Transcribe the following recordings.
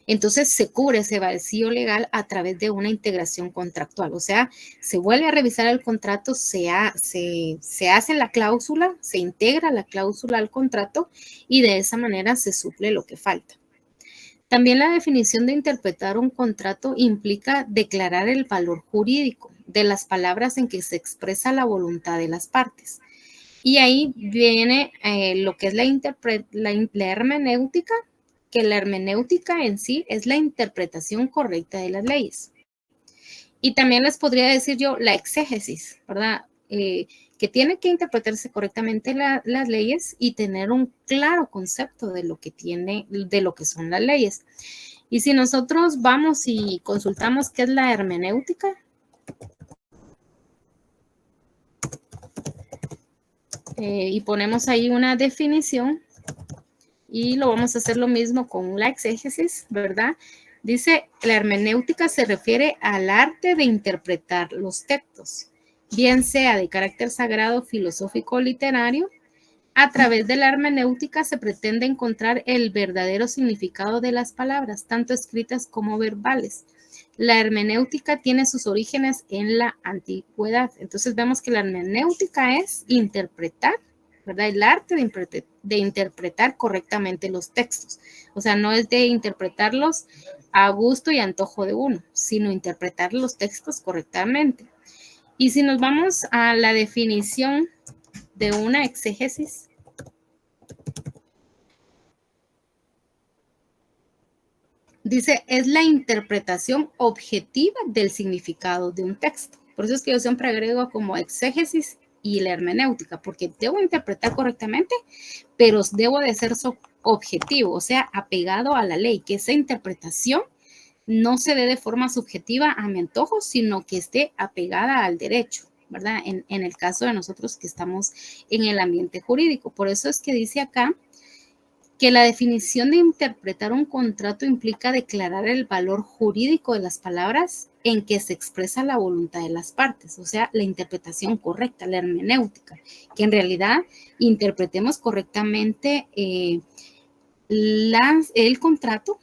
Entonces se cubre ese vacío legal a través de una integración contractual. O sea, se vuelve a revisar el contrato, se hace la cláusula, se integra la cláusula al contrato y de esa manera se suple lo que falta. También la definición de interpretar un contrato implica declarar el valor jurídico de las palabras en que se expresa la voluntad de las partes. Y ahí viene lo que es la hermenéutica, que la hermenéutica en sí es la interpretación correcta de las leyes. Y también les podría decir yo la exégesis, ¿verdad? Que tiene que interpretarse correctamente las leyes y tener un claro concepto de lo que son las leyes. Y si nosotros vamos y consultamos qué es la hermenéutica, y ponemos ahí una definición, y lo vamos a hacer lo mismo con la exégesis, ¿verdad? Dice, la hermenéutica se refiere al arte de interpretar los textos, bien sea de carácter sagrado, filosófico o literario. A través de la hermenéutica se pretende encontrar el verdadero significado de las palabras, tanto escritas como verbales. La hermenéutica tiene sus orígenes en la antigüedad. Entonces vemos que la hermenéutica es interpretar, ¿verdad? El arte de interpretar correctamente los textos. O sea, no es de interpretarlos a gusto y antojo de uno, sino interpretar los textos correctamente. Y si nos vamos a la definición de una exégesis, dice, es la interpretación objetiva del significado de un texto. Por eso es que yo siempre agrego como exégesis y la hermenéutica, porque debo interpretar correctamente, pero debo de ser objetivo, o sea, apegado a la ley, que esa interpretación no se dé de forma subjetiva a mi antojo, sino que esté apegada al derecho, ¿verdad? En el caso de nosotros que estamos en el ambiente jurídico. Por eso es que dice acá que la definición de interpretar un contrato implica declarar el valor jurídico de las palabras en que se expresa la voluntad de las partes, o sea, la interpretación correcta, la hermenéutica, que en realidad interpretemos correctamente el contrato,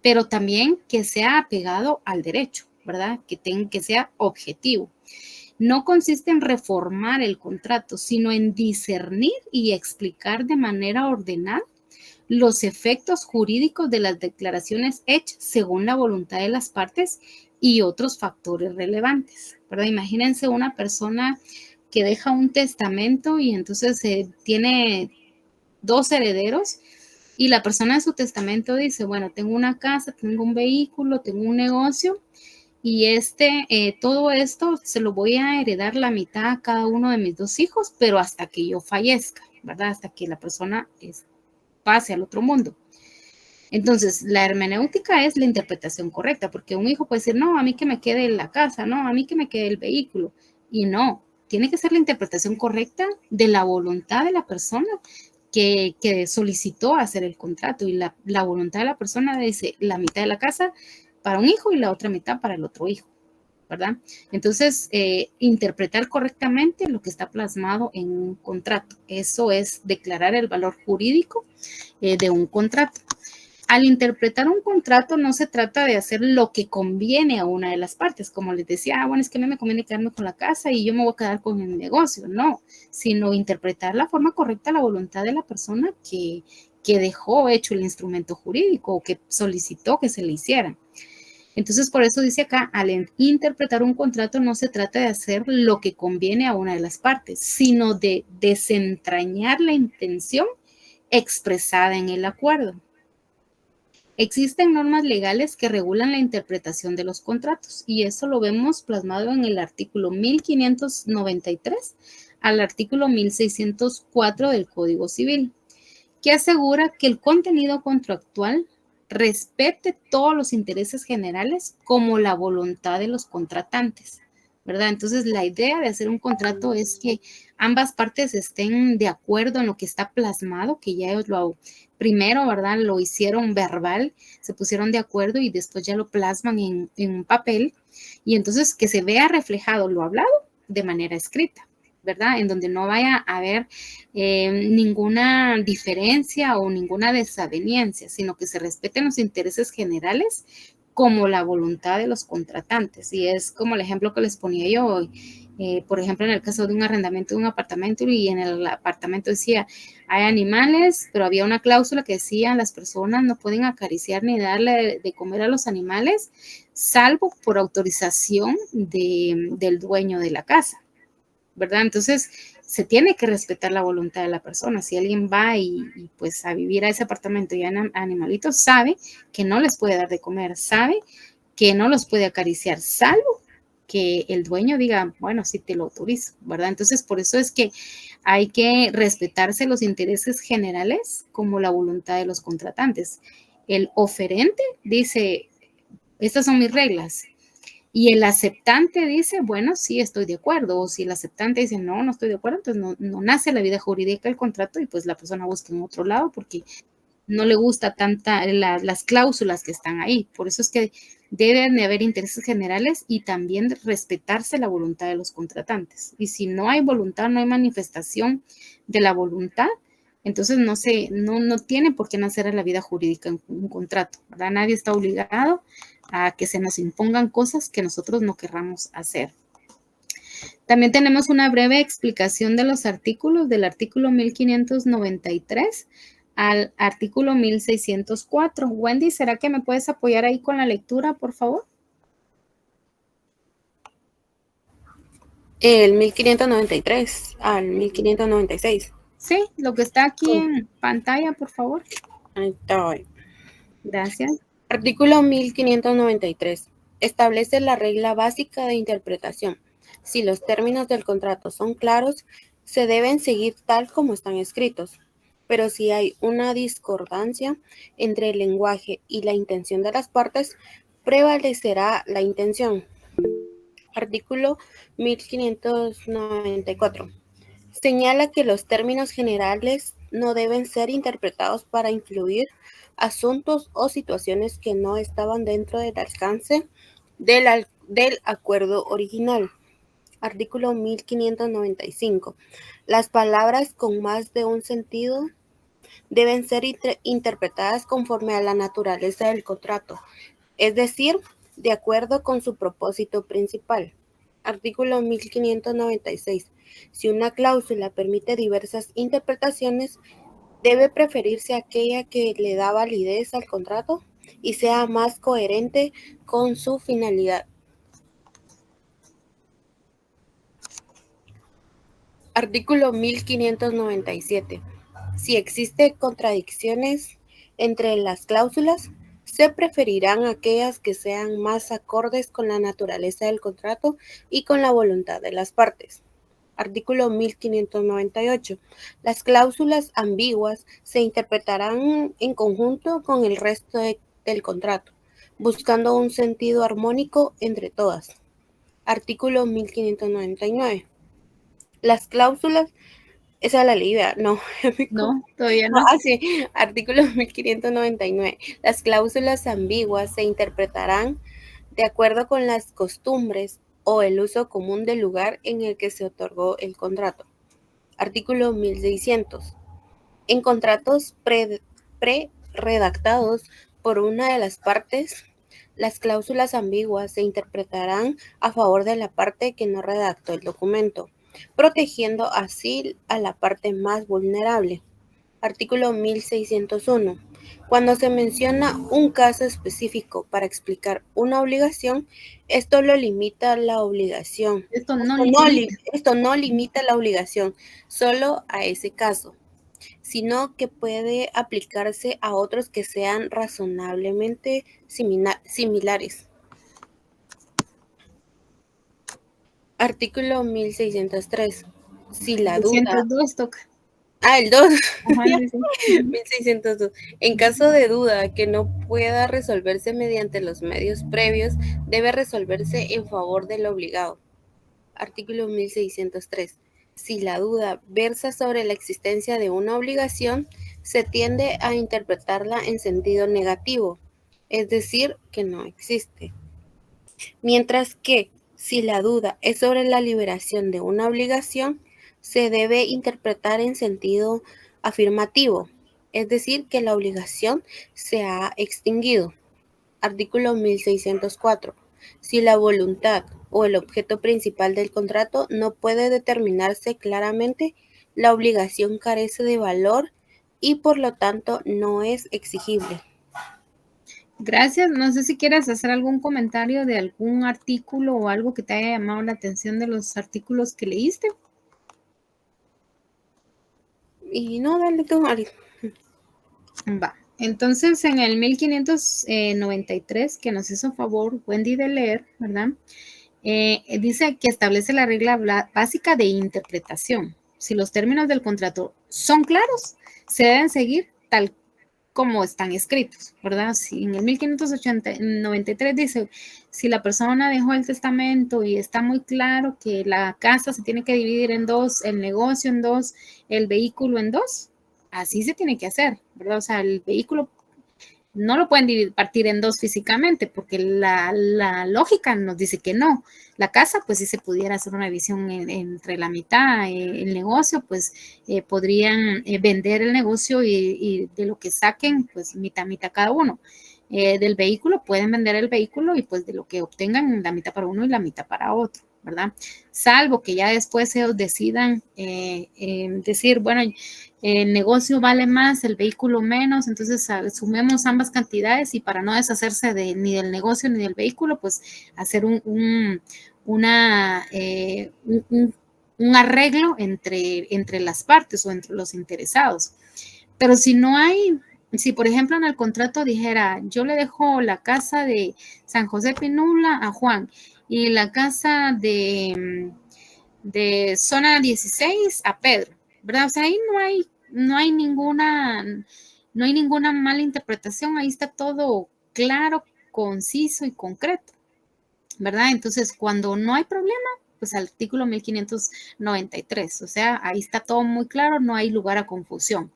pero también que sea apegado al derecho, ¿verdad? Que sea objetivo. No consiste en reformar el contrato, sino en discernir y explicar de manera ordenada los efectos jurídicos de las declaraciones hechas según la voluntad de las partes y otros factores relevantes, ¿verdad? Imagínense una persona que deja un testamento y entonces tiene dos herederos y la persona en su testamento dice, bueno, tengo una casa, tengo un vehículo, tengo un negocio y todo esto se lo voy a heredar la mitad a cada uno de mis dos hijos, pero hasta que yo fallezca, ¿verdad? Hasta que la persona pase al otro mundo. Entonces, la hermenéutica es la interpretación correcta, porque un hijo puede decir, no, a mí que me quede la casa, no, a mí que me quede el vehículo. Y no, tiene que ser la interpretación correcta de la voluntad de la persona que solicitó hacer el contrato. Y la voluntad de la persona dice la mitad de la casa para un hijo y la otra mitad para el otro hijo, ¿verdad? Entonces, interpretar correctamente lo que está plasmado en un contrato. Eso es declarar el valor jurídico de un contrato. Al interpretar un contrato no se trata de hacer lo que conviene a una de las partes, como les decía, bueno, es que a mí me conviene quedarme con la casa y yo me voy a quedar con el negocio, no, sino interpretar la forma correcta la voluntad de la persona que dejó hecho el instrumento jurídico o que solicitó que se le hiciera. Entonces, por eso dice acá, al interpretar un contrato no se trata de hacer lo que conviene a una de las partes, sino de desentrañar la intención expresada en el acuerdo. Existen normas legales que regulan la interpretación de los contratos y eso lo vemos plasmado en el artículo 1593 al artículo 1604 del Código Civil, que asegura que el contenido contractual respete todos los intereses generales como la voluntad de los contratantes, ¿verdad? Entonces, la idea de hacer un contrato es que ambas partes estén de acuerdo en lo que está plasmado, que ya ellos primero, ¿verdad? Lo hicieron verbal, se pusieron de acuerdo y después ya lo plasman en un papel y entonces que se vea reflejado lo hablado de manera escrita. ¿verdad? En donde no vaya a haber ninguna diferencia o ninguna desaveniencia, sino que se respeten los intereses generales como la voluntad de los contratantes. Y es como el ejemplo que les ponía yo, por ejemplo, en el caso de un arrendamiento de un apartamento y en el apartamento decía, hay animales, pero había una cláusula que decía, las personas no pueden acariciar ni darle de comer a los animales, salvo por autorización del dueño de la casa, ¿verdad? Entonces, se tiene que respetar la voluntad de la persona. Si alguien va y pues a vivir a ese apartamento y hay animalitos, sabe que no les puede dar de comer, sabe que no los puede acariciar, salvo que el dueño diga, bueno, sí te lo autorizo, ¿verdad? Entonces, por eso es que hay que respetarse los intereses generales como la voluntad de los contratantes. El oferente dice, estas son mis reglas. Y el aceptante dice, bueno, sí, estoy de acuerdo. O si el aceptante dice, no, no estoy de acuerdo, entonces no nace la vida jurídica del contrato y pues la persona busca en otro lado porque no le gusta las cláusulas que están ahí. Por eso es que deben de haber intereses generales y también respetarse la voluntad de los contratantes. Y si no hay voluntad, no hay manifestación de la voluntad, entonces no tiene por qué nacer en la vida jurídica un contrato, ¿verdad? Nadie está obligado a que se nos impongan cosas que nosotros no querramos hacer. También tenemos una breve explicación de los artículos, del artículo 1593 al artículo 1604. Wendy, ¿será que me puedes apoyar ahí con la lectura, por favor? El 1593 al 1596. Sí, lo que está aquí en pantalla, por favor. Ahí está. Gracias. Artículo 1593. Establece la regla básica de interpretación. Si los términos del contrato son claros, se deben seguir tal como están escritos. Pero si hay una discordancia entre el lenguaje y la intención de las partes, prevalecerá la intención. Artículo 1594. Señala que los términos generales no deben ser interpretados para incluir asuntos o situaciones que no estaban dentro del alcance del acuerdo original. Artículo 1595. Las palabras con más de un sentido deben ser interpretadas conforme a la naturaleza del contrato, es decir, de acuerdo con su propósito principal. Artículo 1596. Si una cláusula permite diversas interpretaciones, debe preferirse aquella que le da validez al contrato y sea más coherente con su finalidad. Artículo 1597. Si existen contradicciones entre las cláusulas, se preferirán aquellas que sean más acordes con la naturaleza del contrato y con la voluntad de las partes. Artículo 1598. Las cláusulas ambiguas se interpretarán en conjunto con el resto del contrato, buscando un sentido armónico entre todas. Artículo 1599. Las cláusulas, esa la leí, no. No, todavía No, no. sí, artículo 1599. Las cláusulas ambiguas se interpretarán de acuerdo con las costumbres o el uso común del lugar en el que se otorgó el contrato. Artículo 1600. En contratos pre-redactados por una de las partes, las cláusulas ambiguas se interpretarán a favor de la parte que no redactó el documento, protegiendo así a la parte más vulnerable. Artículo 1601. Cuando se menciona un caso específico para explicar una obligación, esto lo limita la obligación. Esto no limita. Esto no limita la obligación solo a ese caso, sino que puede aplicarse a otros que sean razonablemente similares. Artículo 1603. Si la duda... 602 toca. El 2. Ajá, sí, sí. 1602. En caso de duda que no pueda resolverse mediante los medios previos, debe resolverse en favor del obligado. Artículo 1603. Si la duda versa sobre la existencia de una obligación, se tiende a interpretarla en sentido negativo, es decir, que no existe. Mientras que, si la duda es sobre la liberación de una obligación, se debe interpretar en sentido afirmativo, es decir, que la obligación se ha extinguido. Artículo 1604. Si la voluntad o el objeto principal del contrato no puede determinarse claramente, la obligación carece de valor y por lo tanto no es exigible. Gracias. No sé si quieres hacer algún comentario de algún artículo o algo que te haya llamado la atención de los artículos que leíste. Y no, dale tú, Ari. Va. Entonces, en el 1593, que nos hizo favor Wendy de leer, ¿verdad? Dice que establece la regla básica de interpretación. Si los términos del contrato son claros, se deben seguir tal como están escritos, ¿verdad? Si en el 1593 dice, si la persona dejó el testamento y está muy claro que la casa se tiene que dividir en dos, el negocio en dos, el vehículo en dos, así se tiene que hacer, ¿verdad? O sea, el vehículo no lo pueden partir en dos físicamente, porque la lógica nos dice que no. La casa, pues si se pudiera hacer una división entre la mitad, el negocio, pues podrían vender el negocio y de lo que saquen, pues mitad cada uno. Del vehículo, pueden vender el vehículo y pues de lo que obtengan, la mitad para uno y la mitad para otro, ¿verdad? Salvo que ya después ellos decidan decir, bueno, el negocio vale más, el vehículo menos, entonces sumemos ambas cantidades y para no deshacerse ni del negocio ni del vehículo, pues hacer un arreglo entre las partes o entre los interesados. Pero si no hay, si por ejemplo en el contrato dijera, yo le dejo la casa de San José Pinula a Juan y la casa de zona 16 a Pedro, ¿verdad? O sea, ahí no hay ninguna mala interpretación, ahí está todo claro, conciso y concreto, ¿verdad? Entonces, cuando no hay problema, pues artículo 1593, o sea, ahí está todo muy claro, no hay lugar a confusión.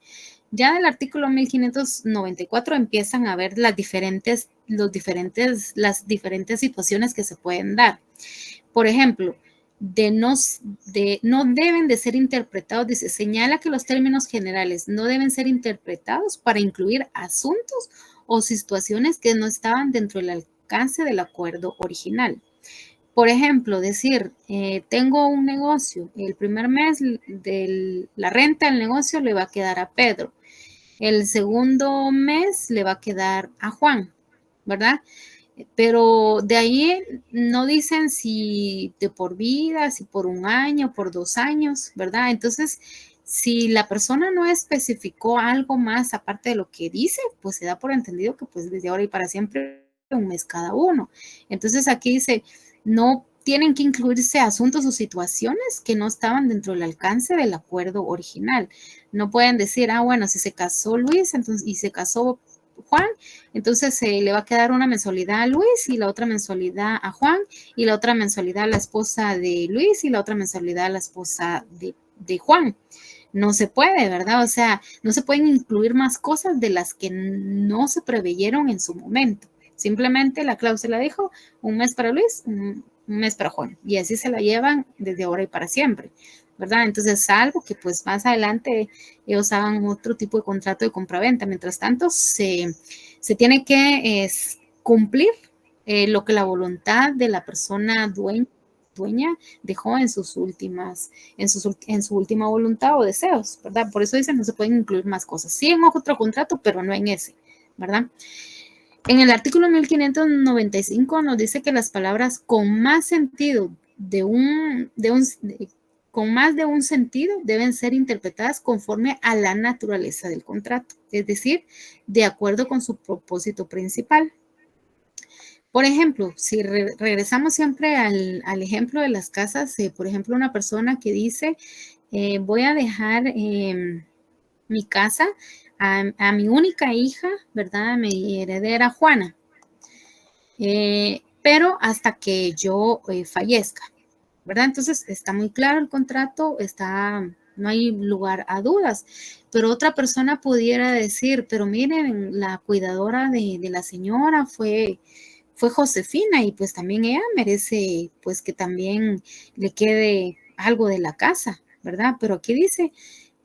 Ya del artículo 1594 empiezan a ver las diferentes situaciones que se pueden dar. Por ejemplo, no deben de ser interpretados, dice, señala que los términos generales no deben ser interpretados para incluir asuntos o situaciones que no estaban dentro del alcance del acuerdo original. Por ejemplo, decir, tengo un negocio, el primer mes de la renta del negocio le va a quedar a Pedro, el segundo mes le va a quedar a Juan, ¿verdad? Pero de ahí no dicen si de por vida, si por un año, por 2 años, ¿verdad? Entonces, si la persona no especificó algo más aparte de lo que dice, pues se da por entendido que pues desde ahora y para siempre un mes cada uno. Entonces aquí dice, no tienen que incluirse asuntos o situaciones que no estaban dentro del alcance del acuerdo original. No pueden decir, bueno, si se casó Luis entonces, y se casó Juan, entonces le va a quedar una mensualidad a Luis y la otra mensualidad a Juan y la otra mensualidad a la esposa de Luis y la otra mensualidad a la esposa de Juan. No se puede, ¿verdad? O sea, no se pueden incluir más cosas de las que no se preveyeron en su momento. Simplemente la cláusula dijo un mes para Luis, un mes para Juan. Y así se la llevan desde ahora y para siempre, ¿verdad? Entonces, salvo que pues más adelante ellos hagan otro tipo de contrato de compraventa. Mientras tanto, se tiene que cumplir lo que la voluntad de la persona dueña dejó en sus últimas, en su última voluntad o deseos, ¿verdad? Por eso dicen no se pueden incluir más cosas. Sí en otro contrato, pero no en ese, ¿verdad? En el artículo 1595 nos dice que las palabras con más sentido con más de un sentido deben ser interpretadas conforme a la naturaleza del contrato, es decir, de acuerdo con su propósito principal. Por ejemplo, si regresamos siempre al ejemplo de las casas, por ejemplo, una persona que dice, voy a dejar mi casa a mi única hija, ¿verdad? Mi heredera Juana, pero hasta que yo fallezca, ¿verdad? Entonces está muy claro el contrato, no hay lugar a dudas, pero otra persona pudiera decir, pero miren, la cuidadora de la señora fue Josefina y pues también ella merece pues que también le quede algo de la casa, ¿verdad? Pero aquí dice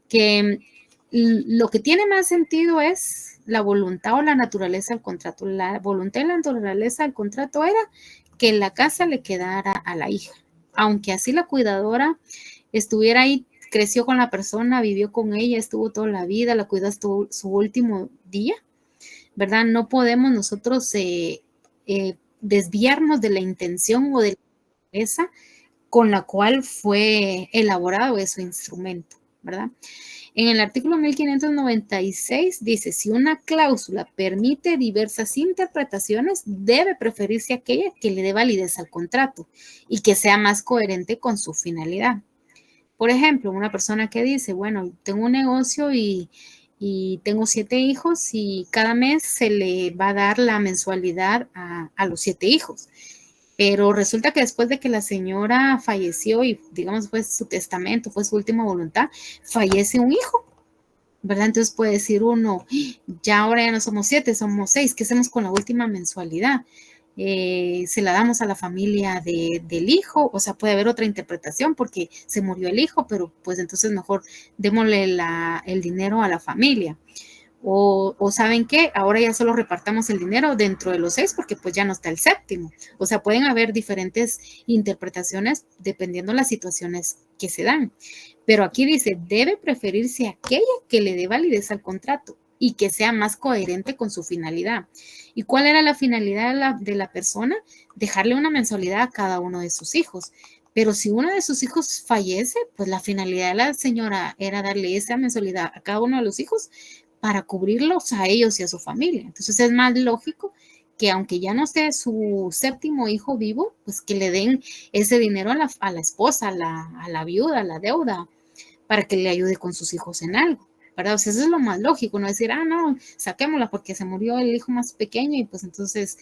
que lo que tiene más sentido es la voluntad o la naturaleza del contrato. La voluntad y la naturaleza del contrato era que la casa le quedara a la hija. Aunque así la cuidadora estuviera ahí, creció con la persona, vivió con ella, estuvo toda la vida, la cuidó hasta su último día, ¿verdad? No podemos nosotros desviarnos de la intención o de la naturaleza con la cual fue elaborado ese instrumento, ¿verdad? En el artículo 1596 dice, si una cláusula permite diversas interpretaciones, debe preferirse aquella que le dé validez al contrato y que sea más coherente con su finalidad. Por ejemplo, una persona que dice, bueno, tengo un negocio y tengo 7 hijos y cada mes se le va a dar la mensualidad a los 7 hijos. Pero resulta que después de que la señora falleció y digamos fue su testamento, fue su última voluntad, fallece un hijo, ¿verdad? Entonces puede decir uno, ya ahora ya no somos 7, somos 6, ¿qué hacemos con la última mensualidad? Se la damos a la familia del hijo, o sea, puede haber otra interpretación porque se murió el hijo, pero pues entonces mejor démosle el dinero a la familia. O saben qué, ahora ya solo repartamos el dinero dentro de los 6 porque pues ya no está el séptimo. O sea, pueden haber diferentes interpretaciones dependiendo de las situaciones que se dan. Pero aquí dice, debe preferirse aquella que le dé validez al contrato y que sea más coherente con su finalidad. ¿Y cuál era la finalidad de la persona? Dejarle una mensualidad a cada uno de sus hijos. Pero si uno de sus hijos fallece, pues la finalidad de la señora era darle esa mensualidad a cada uno de los hijos para cubrirlos a ellos y a su familia. Entonces es más lógico que aunque ya no esté su séptimo hijo vivo, pues que le den ese dinero a la esposa, a la viuda, a la deuda, para que le ayude con sus hijos en algo, ¿verdad? O sea, eso es lo más lógico, no decir, no, saquémosla porque se murió el hijo más pequeño y pues entonces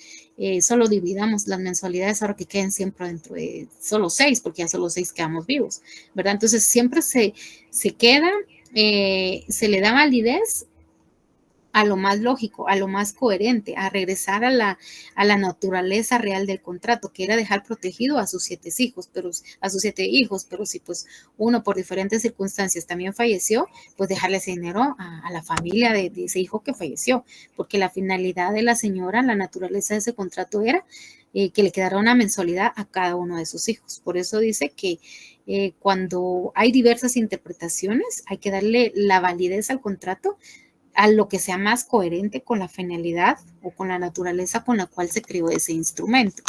solo dividamos las mensualidades ahora que queden siempre dentro de solo 6, porque ya solo 6 quedamos vivos, ¿verdad? Entonces siempre se queda, se le da validez a lo más lógico, a lo más coherente, a regresar a la naturaleza real del contrato, que era dejar protegido a sus 7 hijos, pero si pues uno por diferentes circunstancias también falleció, pues dejarle ese dinero a la familia de ese hijo que falleció, porque la finalidad de la señora, la naturaleza de ese contrato era que le quedara una mensualidad a cada uno de sus hijos. Por eso dice que cuando hay diversas interpretaciones, hay que darle la validez al contrato a lo que sea más coherente con la finalidad o con la naturaleza con la cual se creó ese instrumento.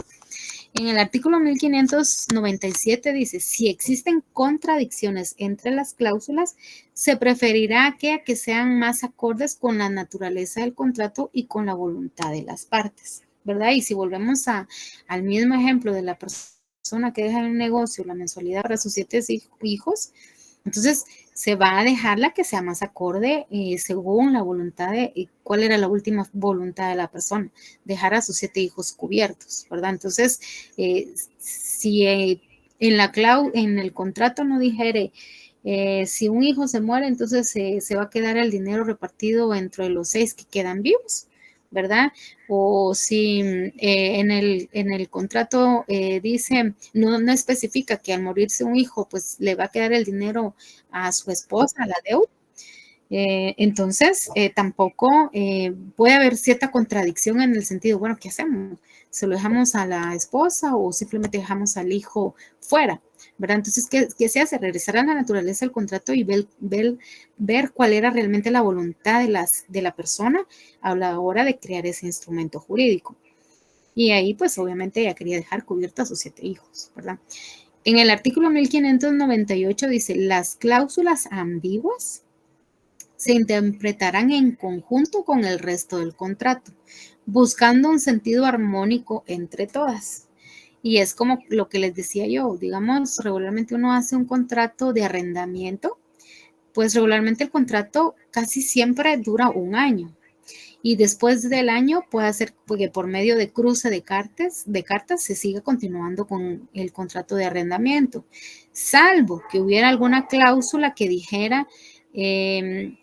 En el artículo 1597 dice, si existen contradicciones entre las cláusulas, se preferirá aquella que sean más acordes con la naturaleza del contrato y con la voluntad de las partes, ¿verdad? Y si volvemos al mismo ejemplo de la persona que deja en el negocio la mensualidad para sus 7 hijos, entonces se va a dejar la que sea más acorde según la voluntad de cuál era la última voluntad de la persona, dejar a sus 7 hijos cubiertos, ¿verdad? Entonces, si en el contrato no dijere si un hijo se muere, entonces se va a quedar el dinero repartido entre los 6 que quedan vivos, ¿verdad? O si en el contrato dice, no especifica que al morirse un hijo, pues le va a quedar el dinero a su esposa, a la deuda. Entonces, tampoco puede haber cierta contradicción en el sentido, bueno, ¿qué hacemos? ¿Se lo dejamos a la esposa o simplemente dejamos al hijo fuera? ¿Verdad? Entonces, ¿qué se hace? Regresar a la naturaleza del contrato y ver cuál era realmente la voluntad de la persona a la hora de crear ese instrumento jurídico. Y ahí, pues, obviamente, ella quería dejar cubierta a sus 7 hijos, ¿verdad? En el artículo 1598 dice, las cláusulas ambiguas se interpretarán en conjunto con el resto del contrato, buscando un sentido armónico entre todas. Y es como lo que les decía yo, digamos, regularmente uno hace un contrato de arrendamiento, pues regularmente el contrato casi siempre dura un año. Y después del año puede ser que por medio de cruce de cartas se siga continuando con el contrato de arrendamiento, salvo que hubiera alguna cláusula que dijera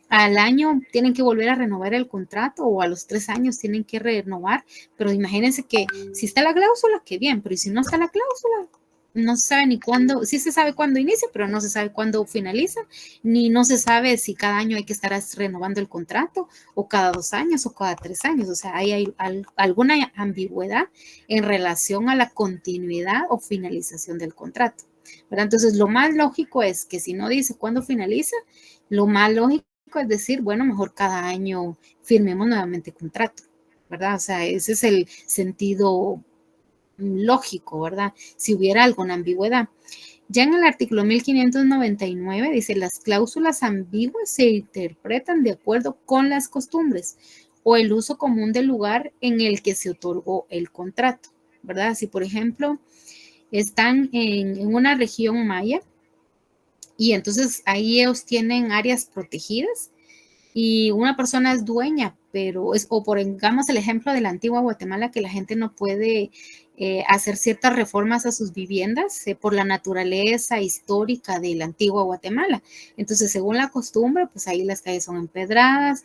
al año tienen que volver a renovar el contrato o a los 3 años tienen que renovar, pero imagínense que si está la cláusula, qué bien, pero si no está la cláusula, no se sabe ni cuándo, sí se sabe cuándo inicia, pero no se sabe cuándo finaliza, ni no se sabe si cada año hay que estar renovando el contrato, o cada 2 años, o cada 3 años. O sea, hay alguna ambigüedad en relación a la continuidad o finalización del contrato, ¿verdad? Entonces, lo más lógico es que si no dice cuándo finaliza, lo más lógico es decir, bueno, mejor cada año firmemos nuevamente contrato, ¿verdad? O sea, ese es el sentido lógico, ¿verdad? Si hubiera alguna ambigüedad. Ya en el artículo 1599 dice, las cláusulas ambiguas se interpretan de acuerdo con las costumbres o el uso común del lugar en el que se otorgó el contrato, ¿verdad? Si, por ejemplo, están en una región maya y entonces ahí ellos tienen áreas protegidas y una persona es dueña, pero es, o por digamos el ejemplo de la antigua Guatemala, que la gente no puede hacer ciertas reformas a sus viviendas por la naturaleza histórica de la antigua Guatemala. Entonces, según la costumbre, pues ahí las calles son empedradas,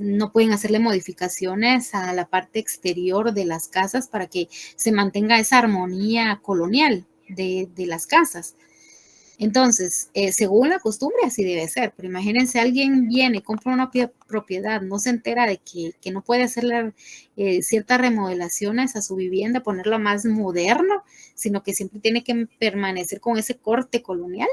no pueden hacerle modificaciones a la parte exterior de las casas para que se mantenga esa armonía colonial de las casas. Entonces, según la costumbre, así debe ser. Pero imagínense, alguien viene, compra una propiedad, no se entera de que no puede hacerle ciertas remodelaciones a su vivienda, ponerlo más moderno, sino que siempre tiene que permanecer con ese corte colonial,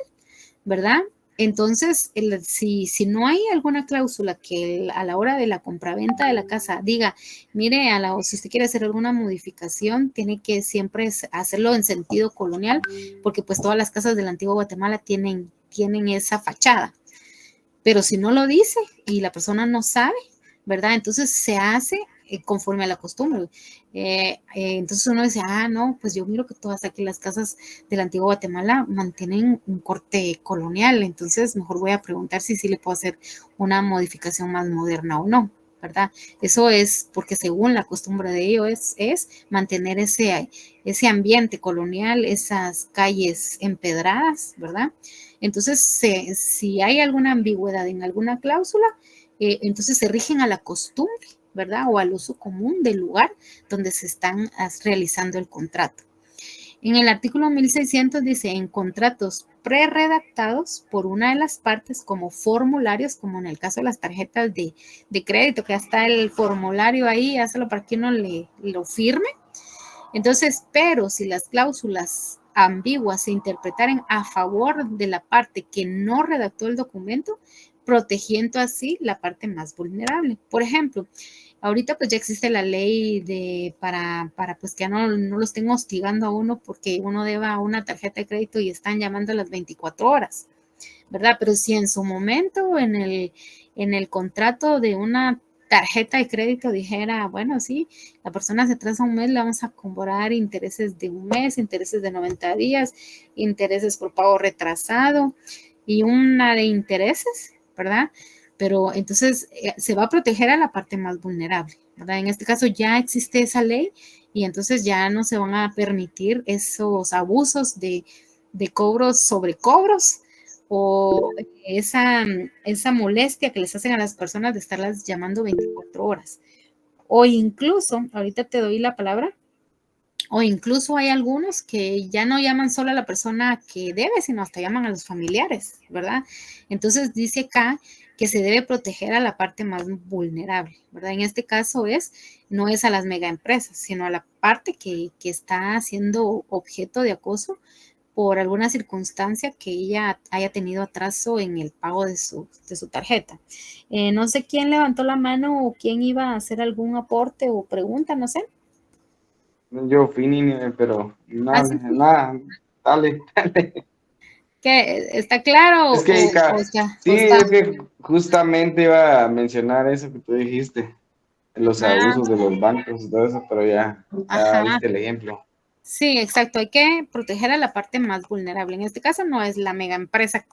¿verdad? Entonces, si no hay alguna cláusula que a la hora de la compraventa de la casa diga, mire, si usted quiere hacer alguna modificación, tiene que siempre hacerlo en sentido colonial, porque pues todas las casas de la antigua Guatemala tienen esa fachada. Pero si no lo dice y la persona no sabe, ¿verdad? Entonces se hace conforme a la costumbre. Entonces uno dice, no, pues yo miro que todas aquí las casas de la antigua Guatemala mantienen un corte colonial, entonces mejor voy a preguntar si sí le puedo hacer una modificación más moderna o no, ¿verdad? Eso es porque según la costumbre de ellos es mantener ese ambiente colonial, esas calles empedradas, ¿verdad? Entonces, si hay alguna ambigüedad en alguna cláusula, entonces se rigen a la costumbre, ¿verdad? O al uso común del lugar donde se están realizando el contrato. En el artículo 1600 dice, en contratos preredactados por una de las partes como formularios, como en el caso de las tarjetas de crédito, que ya está el formulario ahí, hácelo para que uno lo firme. Entonces, pero si las cláusulas ambiguas se interpretaren a favor de la parte que no redactó el documento, protegiendo así la parte más vulnerable. Por ejemplo, ahorita pues ya existe la ley para pues que no lo estén hostigando a uno porque uno deba una tarjeta de crédito y están llamando a las 24 horas, ¿verdad? Pero si en su momento en el contrato de una tarjeta de crédito dijera, bueno, sí, la persona se atrasa un mes, le vamos a cobrar intereses de un mes, intereses de 90 días, intereses por pago retrasado y una de intereses, ¿verdad? Pero entonces se va a proteger a la parte más vulnerable, ¿verdad? En este caso ya existe esa ley y entonces ya no se van a permitir esos abusos de cobros sobre cobros o esa molestia que les hacen a las personas de estarlas llamando 24 horas. O incluso, ahorita te doy la palabra, o incluso hay algunos que ya no llaman solo a la persona que debe, sino hasta llaman a los familiares, ¿verdad? Entonces dice acá que se debe proteger a la parte más vulnerable, ¿verdad? En este caso no es a las mega empresas, sino a la parte que está siendo objeto de acoso por alguna circunstancia que ella haya tenido atraso en el pago de su tarjeta. No sé quién levantó la mano o quién iba a hacer algún aporte o pregunta, no sé. Yo Fini, pero nada, ¿Sí? nada, dale. ¿Qué? ¿Está claro Es que, sí, o está? es que justamente iba a mencionar eso que tú dijiste, los Ah, abusos de los bancos y todo eso, pero ya ajá. viste el ejemplo. Sí, exacto. Hay que proteger a la parte más vulnerable. En este caso no es la mega empresa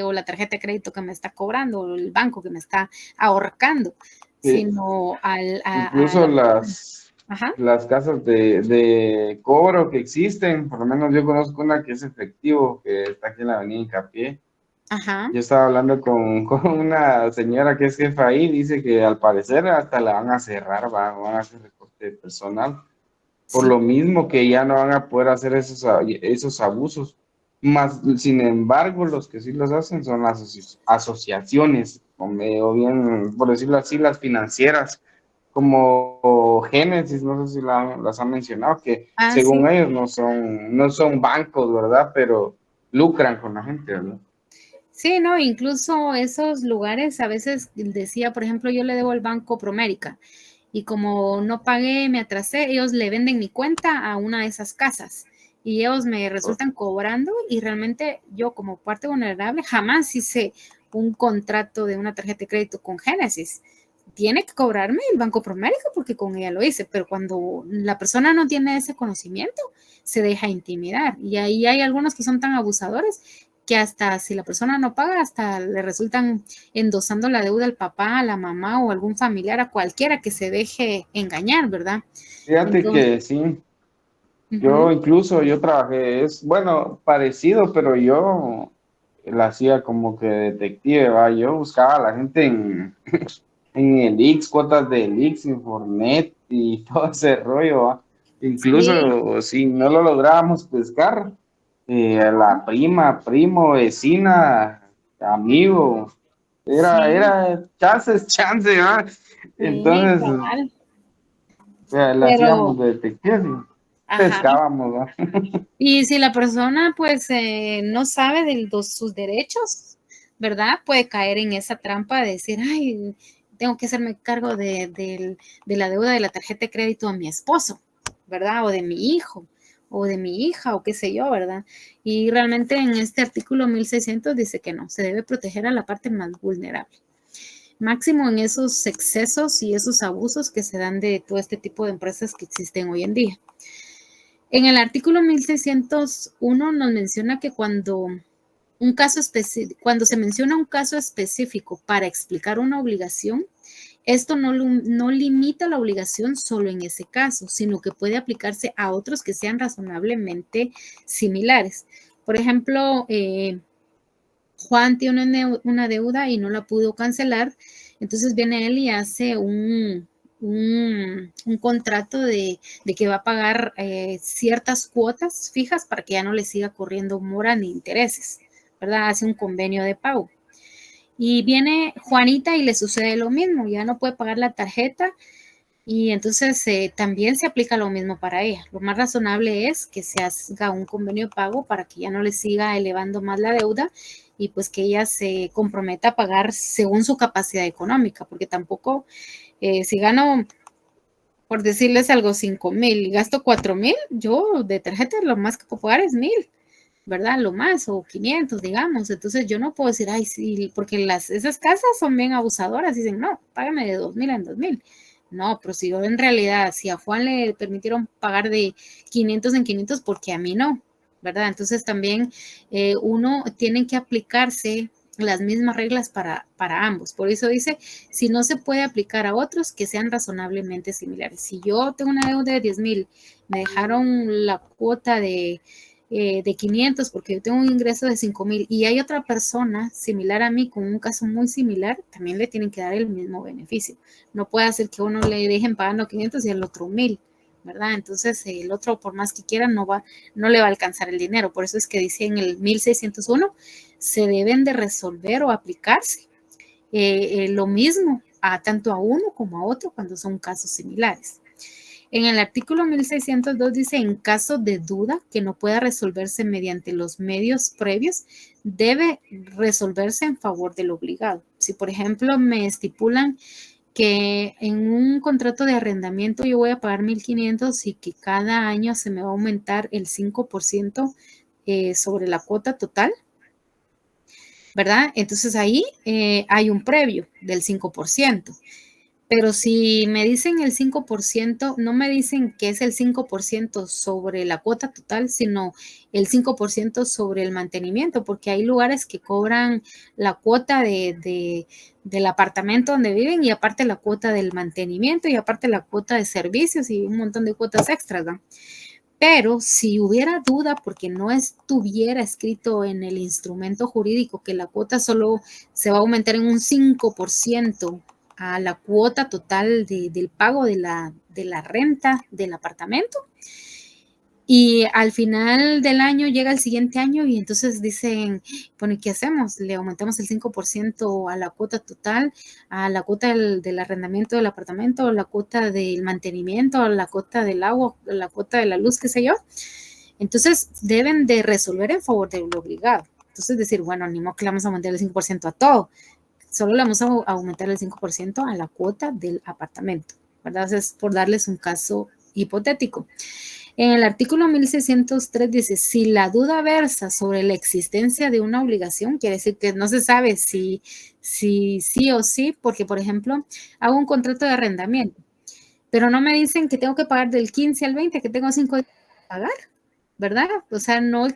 o la tarjeta de crédito que me está cobrando o el banco que me está ahorcando, Sí, sino a incluso la... Ajá, las casas de cobro que existen, por lo menos yo conozco una que es efectivo, que está aquí en la avenida Hincapié. ajá. Yo estaba hablando con una señora que es jefa ahí, dice que al parecer hasta la van a cerrar, van a hacer recorte personal. por Sí. lo mismo que ya no van a poder hacer esos abusos. Más, sin embargo, los que sí los hacen son las asociaciones, o bien, por decirlo así, las financieras, como Génesis, no sé si las han mencionado, que Ah, según sí. ellos no son bancos, ¿verdad? Pero lucran con la gente, ¿verdad? Sí, no, incluso esos lugares a veces decía, por ejemplo, yo le debo al Banco Promérica y como no pagué, me atrasé, ellos le venden mi cuenta a una de esas casas y ellos me resultan cobrando y realmente yo como parte vulnerable jamás hice un contrato de una tarjeta de crédito con Génesis. Tiene que cobrarme el Banco Promérica porque con ella lo hice, pero cuando la persona no tiene ese conocimiento, se deja intimidar. Y ahí hay algunos que son tan abusadores que hasta si la persona no paga, hasta le resultan endosando la deuda al papá, a la mamá o algún familiar, a cualquiera que se deje engañar, ¿verdad? Fíjate Entonces, que sí, uh-huh, yo trabajé, bueno, parecido, pero yo la hacía como que detective, ¿va? Yo buscaba a la gente en el X, cuotas del X, Infornet y todo ese rollo, ¿va? sí, Incluso si no lo lográbamos pescar, a la prima, primo, vecina, amigo, sí, chance, ¿va? sí, Entonces, cabal. le hacíamos Pero, de detective y ajá. pescábamos, ¿va? Y si la persona pues no sabe de sus derechos, ¿verdad? Puede caer en esa trampa de decir, ay, tengo que hacerme cargo de la deuda de la tarjeta de crédito a mi esposo, ¿verdad? O de mi hijo, o de mi hija, o qué sé yo, ¿verdad? Y realmente en este artículo 1600 dice que no, se debe proteger a la parte más vulnerable. Máximo en esos excesos y esos abusos que se dan de todo este tipo de empresas que existen hoy en día. En el artículo 1601 nos menciona que cuando se menciona un caso específico para explicar una obligación, esto no limita la obligación solo en ese caso, sino que puede aplicarse a otros que sean razonablemente similares. Por ejemplo, Juan tiene una deuda y no la pudo cancelar, entonces viene él y hace un contrato de que va a pagar ciertas cuotas fijas para que ya no le siga corriendo mora ni intereses, ¿verdad? Hace un convenio de pago. Y viene Juanita y le sucede lo mismo, ya no puede pagar la tarjeta y entonces también se aplica lo mismo para ella. Lo más razonable es que se haga un convenio de pago para que ya no le siga elevando más la deuda y pues que ella se comprometa a pagar según su capacidad económica, porque tampoco si gano, por decirles algo, 5,000 y gasto 4,000, yo de tarjeta lo más que puedo pagar es 1,000. ¿Verdad? Lo más, o 500, digamos. Entonces yo no puedo decir, ay, sí, porque esas casas son bien abusadoras. Dicen, no, págame de 2,000 en 2,000. No, pero si yo en realidad, si a Juan le permitieron pagar de 500 en 500, porque a mí no, ¿verdad? Entonces también uno tiene que aplicarse las mismas reglas para ambos. Por eso dice, si no se puede aplicar a otros que sean razonablemente similares. Si yo tengo una deuda de 10,000, me dejaron la cuota de 500 porque yo tengo un ingreso de 5,000 y hay otra persona similar a mí con un caso muy similar, también le tienen que dar el mismo beneficio. No puede hacer que uno le dejen pagando 500 y al otro 1,000, ¿verdad? Entonces el otro por más que quiera no le va a alcanzar el dinero. Por eso es que dice en el 1601 se deben de resolver o aplicarse lo mismo tanto a uno como a otro cuando son casos similares. En el artículo 1602 dice, en caso de duda que no pueda resolverse mediante los medios previos, debe resolverse en favor del obligado. Si, por ejemplo, me estipulan que en un contrato de arrendamiento yo voy a pagar 1,500 y que cada año se me va a aumentar el 5% sobre la cuota total, ¿verdad? Entonces ahí hay un previo del 5%. Pero si me dicen el 5%, no me dicen que es el 5% sobre la cuota total, sino el 5% sobre el mantenimiento, porque hay lugares que cobran la cuota del apartamento donde viven y aparte la cuota del mantenimiento y aparte la cuota de servicios y un montón de cuotas extras, ¿no? Pero si hubiera duda porque no estuviera escrito en el instrumento jurídico que la cuota solo se va a aumentar en un 5% a la cuota total del pago de la renta del apartamento. Y al final del año llega el siguiente año y entonces dicen, bueno, ¿qué hacemos? ¿Le aumentamos el 5% a la cuota total, a la cuota del arrendamiento del apartamento, a la cuota del mantenimiento, a la cuota del agua, a la cuota de la luz, qué sé yo? Entonces deben de resolver en favor del obligado. Entonces decir, bueno, ni modo que le vamos a aumentar el 5% a todo, solo le vamos a aumentar el 5% a la cuota del apartamento, ¿verdad? Es por darles un caso hipotético. En el artículo 1603 dice, si la duda versa sobre la existencia de una obligación, quiere decir que no se sabe si sí o sí, porque, por ejemplo, hago un contrato de arrendamiento, pero no me dicen que tengo que pagar del 15 al 20, que tengo 5 días para pagar, ¿verdad? O sea, no,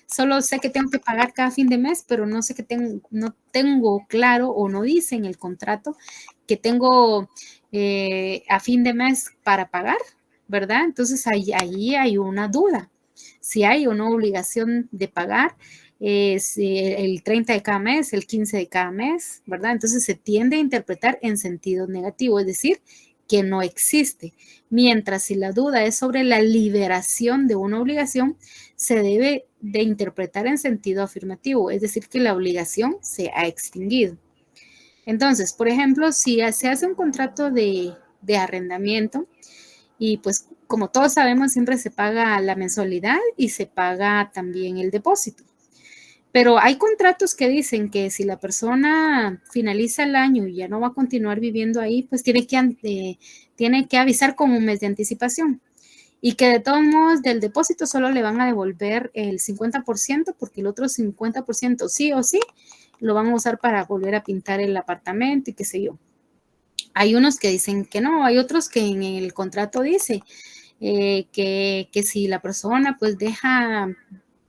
solo sé que tengo que pagar cada fin de mes, pero no sé que no tengo claro o no dice en el contrato que tengo a fin de mes para pagar, ¿verdad? Entonces ahí hay una duda. Si hay una obligación de pagar el 30 de cada mes, el 15 de cada mes, ¿verdad? Entonces se tiende a interpretar en sentido negativo, es decir, que no existe. Mientras si la duda es sobre la liberación de una obligación, se debe de interpretar en sentido afirmativo, es decir, que la obligación se ha extinguido. Entonces, por ejemplo, si se hace un contrato de arrendamiento y pues como todos sabemos, siempre se paga la mensualidad y se paga también el depósito. Pero hay contratos que dicen que si la persona finaliza el año y ya no va a continuar viviendo ahí, pues tiene que avisar con un mes de anticipación. Y que de todos modos del depósito solo le van a devolver el 50% porque el otro 50% sí o sí lo van a usar para volver a pintar el apartamento y qué sé yo. Hay unos que dicen que no, hay otros que en el contrato dice que si la persona pues deja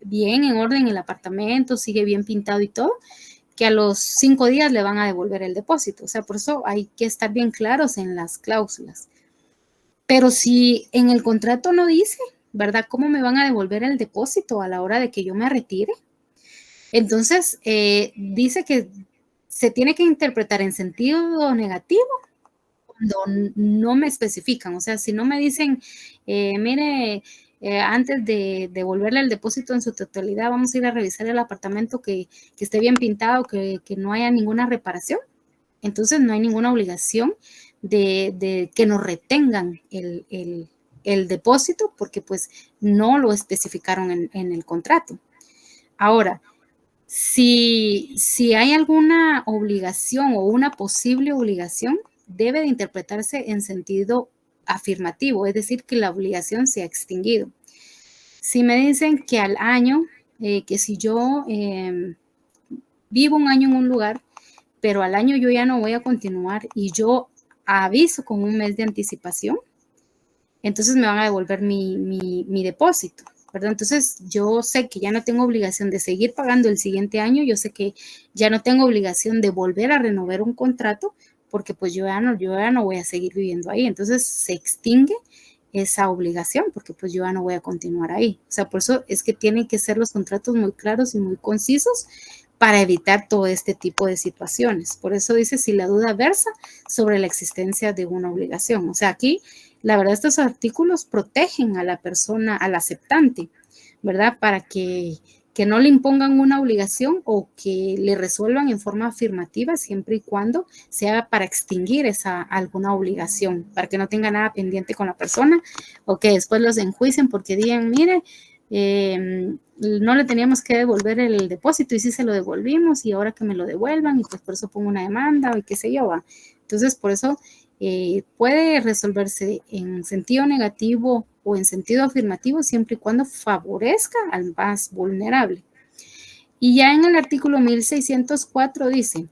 bien en orden el apartamento, sigue bien pintado y todo, que a los 5 días le van a devolver el depósito. O sea, por eso hay que estar bien claros en las cláusulas. Pero si en el contrato no dice, ¿verdad? ¿Cómo me van a devolver el depósito a la hora de que yo me retire? Entonces, dice que se tiene que interpretar en sentido negativo cuando no me especifican. O sea, si no me dicen, mire, antes de devolverle el depósito en su totalidad, vamos a ir a revisar el apartamento que esté bien pintado, que no haya ninguna reparación. Entonces, no hay ninguna obligación de que nos retengan el depósito porque pues no lo especificaron en el contrato. Ahora, si hay alguna obligación o una posible obligación, debe de interpretarse en sentido afirmativo, es decir, que la obligación se ha extinguido. Si me dicen que al año, que si yo vivo un año en un lugar, pero al año yo ya no voy a continuar y yo aviso con un mes de anticipación, entonces me van a devolver mi depósito, ¿verdad? Entonces yo sé que ya no tengo obligación de seguir pagando el siguiente año, yo sé que ya no tengo obligación de volver a renovar un contrato porque pues yo ya no voy a seguir viviendo ahí, entonces se extingue esa obligación porque pues yo ya no voy a continuar ahí. O sea, por eso es que tienen que ser los contratos muy claros y muy concisos para evitar todo este tipo de situaciones. Por eso dice si la duda versa sobre la existencia de una obligación. O sea, aquí, la verdad, estos artículos protegen a la persona, al aceptante, ¿verdad? Para que no le impongan una obligación o que le resuelvan en forma afirmativa siempre y cuando sea para extinguir alguna obligación, para que no tenga nada pendiente con la persona o que después los enjuicien porque digan, mire, no le teníamos que devolver el depósito y sí se lo devolvimos y ahora que me lo devuelvan y pues por eso pongo una demanda y qué sé yo, ¿va? Entonces por eso puede resolverse en sentido negativo o en sentido afirmativo siempre y cuando favorezca al más vulnerable. Y ya en el artículo 1604 dice,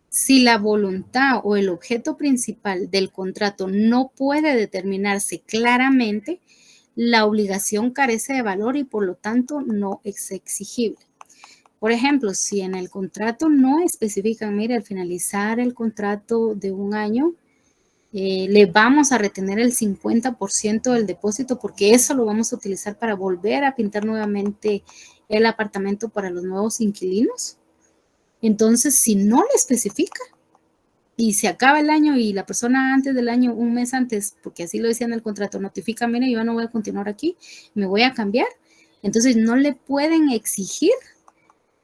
si la voluntad o el objeto principal del contrato no puede determinarse claramente, la obligación carece de valor y por lo tanto no es exigible. Por ejemplo, si en el contrato no especifican, mire, al finalizar el contrato de un año, le vamos a retener el 50% del depósito porque eso lo vamos a utilizar para volver a pintar nuevamente el apartamento para los nuevos inquilinos. Entonces, si no le especifica, y se acaba el año y la persona antes del año, un mes antes, porque así lo decía en el contrato, notifica, mire, yo no voy a continuar aquí, me voy a cambiar, entonces no le pueden exigir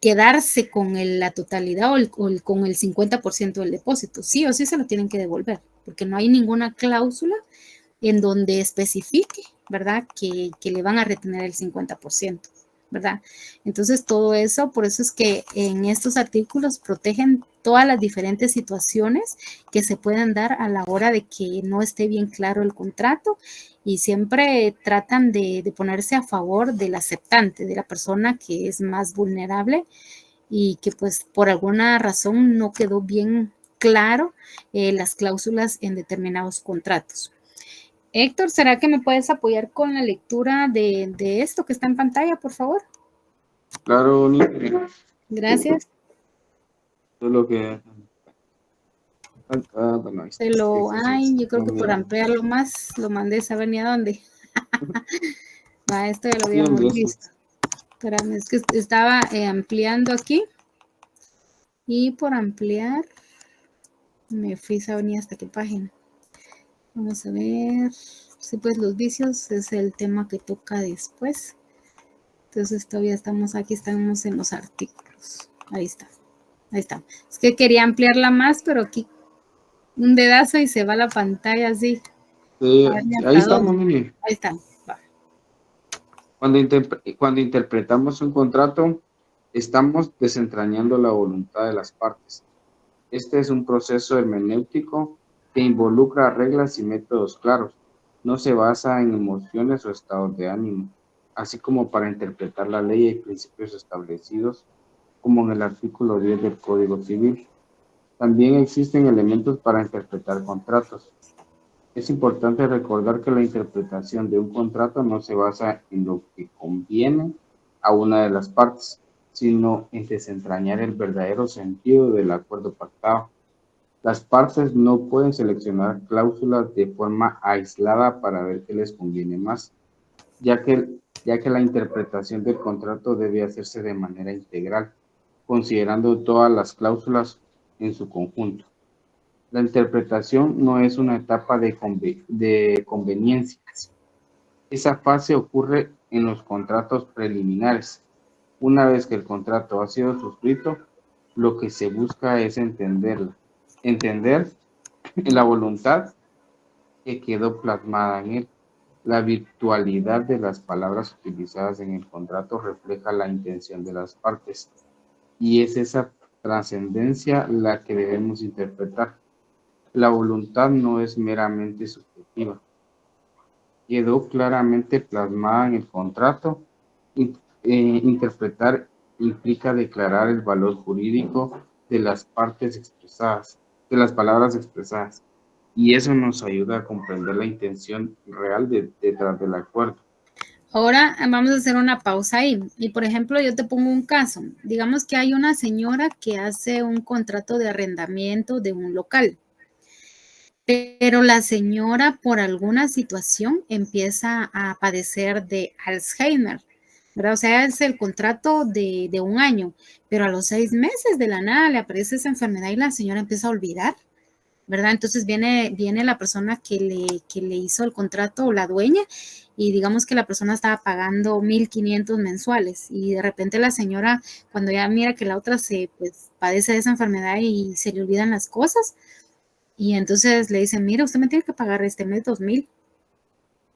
quedarse con la totalidad con el 50% del depósito. Sí o sí se lo tienen que devolver, porque no hay ninguna cláusula en donde especifique, ¿verdad? Que le van a retener el 50%, ¿verdad? Entonces, todo eso, por eso es que en estos artículos protegen todas las diferentes situaciones que se pueden dar a la hora de que no esté bien claro el contrato y siempre tratan de ponerse a favor del aceptante, de la persona que es más vulnerable y que pues por alguna razón no quedó bien claro las cláusulas en determinados contratos. Héctor, ¿será que me puedes apoyar con la lectura de esto que está en pantalla, por favor? Claro, Gracias. solo que... bueno, ahí está. Ay, yo creo No, que por mira. ampliarlo más, lo mandé a saber ni a dónde. Esto ya lo Sí, hombre, habíamos eso. visto. Espérame, es que estaba ampliando aquí y por ampliar me fui a saber ni hasta qué página. Vamos a ver. Sí, pues los vicios es el tema que toca después. Entonces todavía estamos en los artículos. Ahí está. Ahí está. Es que quería ampliarla más, pero aquí un dedazo y se va la pantalla así. Sí, A ver ni ahí hasta estamos, dónde. mire. Ahí está. Va. Cuando interpretamos un contrato, estamos desentrañando la voluntad de las partes. Este es un proceso hermenéutico que involucra reglas y métodos claros. No se basa en emociones o estados de ánimo, así como para interpretar la ley y principios establecidos, como en el artículo 10 del Código Civil. También existen elementos para interpretar contratos. Es importante recordar que la interpretación de un contrato no se basa en lo que conviene a una de las partes, sino en desentrañar el verdadero sentido del acuerdo pactado. Las partes no pueden seleccionar cláusulas de forma aislada para ver qué les conviene más, ya que la interpretación del contrato debe hacerse de manera integral, considerando todas las cláusulas en su conjunto. La interpretación no es una etapa de conveniencia. Esa fase ocurre en los contratos preliminares. Una vez que el contrato ha sido suscrito, lo que se busca es entender la voluntad que quedó plasmada en él. La virtualidad de las palabras utilizadas en el contrato refleja la intención de las partes, y es esa trascendencia la que debemos interpretar. La voluntad no es meramente subjetiva. Quedó claramente plasmada en el contrato. Interpretar implica declarar el valor jurídico de las partes expresadas, de las palabras expresadas, y eso nos ayuda a comprender la intención real detrás del acuerdo. Ahora vamos a hacer una pausa ahí. Y por ejemplo, yo te pongo un caso. Digamos que hay una señora que hace un contrato de arrendamiento de un local. Pero la señora por alguna situación empieza a padecer de Alzheimer, ¿verdad? O sea, es el contrato de un año, pero a los 6 meses de la nada le aparece esa enfermedad y la señora empieza a olvidar, ¿verdad? Entonces viene la persona que le hizo el contrato o la dueña y digamos que la persona estaba pagando 1,500 mensuales y de repente la señora cuando ya mira que la otra pues padece de esa enfermedad y se le olvidan las cosas, y entonces le dicen, mira, usted me tiene que pagar este mes 2,000,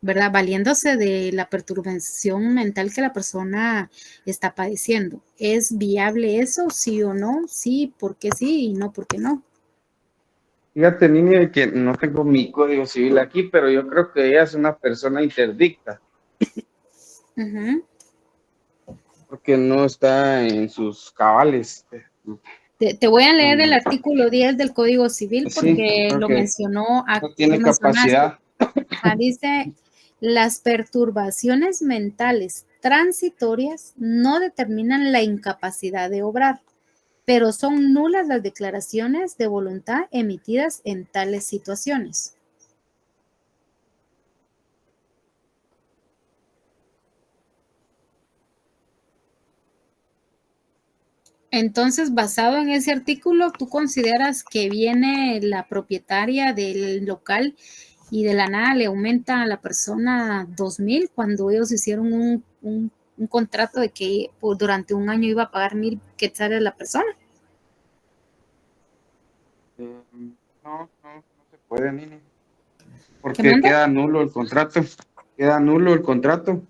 ¿verdad? Valiéndose de la perturbación mental que la persona está padeciendo. ¿Es viable eso? ¿Sí o no? Sí, porque sí y no, porque no. Fíjate, niña, que no tengo mi código civil aquí, pero yo creo que ella es una persona interdicta, Ujú. porque no está en sus cabales. Te voy a leer el artículo 10 del Código Civil Sí, porque lo porque mencionó, no lo tiene mencionaste. capacidad. Dice, las perturbaciones mentales transitorias no determinan la incapacidad de obrar, pero son nulas las declaraciones de voluntad emitidas en tales situaciones. Entonces, basado en ese artículo, ¿tú consideras que viene la propietaria del local y de la nada le aumenta a la persona 2,000 cuando ellos hicieron un contrato de que durante un año iba a pagar 1,000 quetzales a la persona? No se puede, Nini, ¿Qué porque manda? queda nulo el contrato. Queda nulo el contrato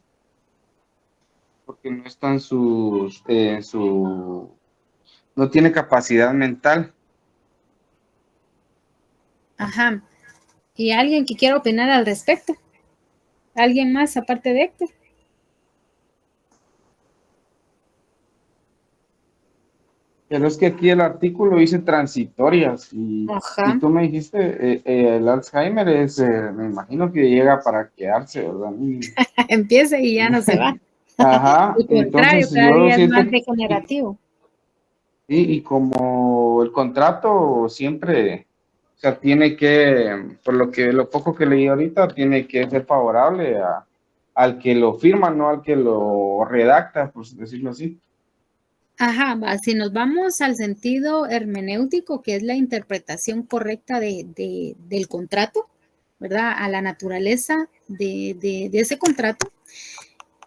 porque no están no tiene capacidad mental. Ajá. ¿Y alguien que quiera opinar al respecto? ¿Alguien más aparte de Héctor? Pero es que aquí el artículo dice transitorias y Ajá. tú me dijiste, el Alzheimer me imagino que llega para quedarse, ¿verdad? Empieza y ya no se va. Ajá, Al contrario, entonces cada yo día es siento más degenerativo. y como el contrato siempre, o sea, tiene que, por lo poco que leí ahorita, tiene que ser favorable al que lo firma, no al que lo redacta, por decirlo así. Ajá, si nos vamos al sentido hermenéutico, que es la interpretación correcta del contrato, ¿verdad? A la naturaleza de ese contrato.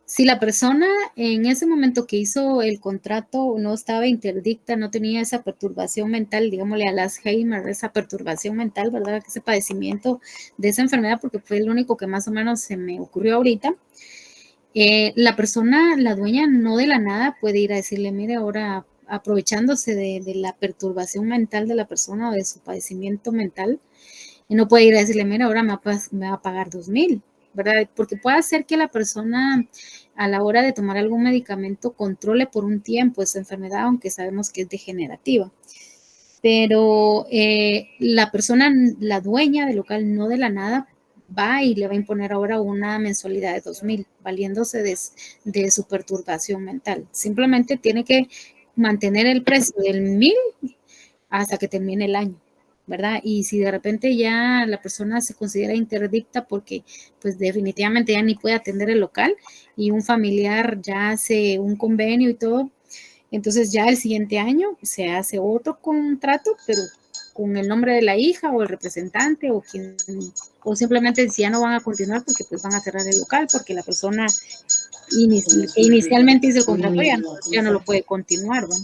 Si la persona en ese momento que hizo el contrato no estaba interdicta, no tenía esa perturbación mental, digámosle al Alzheimer, esa perturbación mental, ¿verdad? Ese padecimiento de esa enfermedad, porque fue el único que más o menos se me ocurrió ahorita. La persona, la dueña, no de la nada puede ir a decirle, mire, ahora aprovechándose de la perturbación mental de la persona o de su padecimiento mental, y no puede ir a decirle, mira, ahora me va a pagar 2,000, ¿verdad? Porque puede hacer que la persona a la hora de tomar algún medicamento controle por un tiempo esa enfermedad, aunque sabemos que es degenerativa. Pero la persona, la dueña del local, no de la nada, va y le va a imponer ahora una mensualidad de 2,000, valiéndose de su perturbación mental. Simplemente tiene que mantener el precio del 1,000 hasta que termine el año, ¿verdad? Y si de repente ya la persona se considera interdicta porque pues definitivamente ya ni puede atender el local y un familiar ya hace un convenio y todo, entonces ya el siguiente año se hace otro contrato, pero con el nombre de la hija o el representante o quien, o simplemente si ya no van a continuar porque pues van a cerrar el local porque la persona que inicialmente hizo el contrato ya no lo puede continuar, ¿no?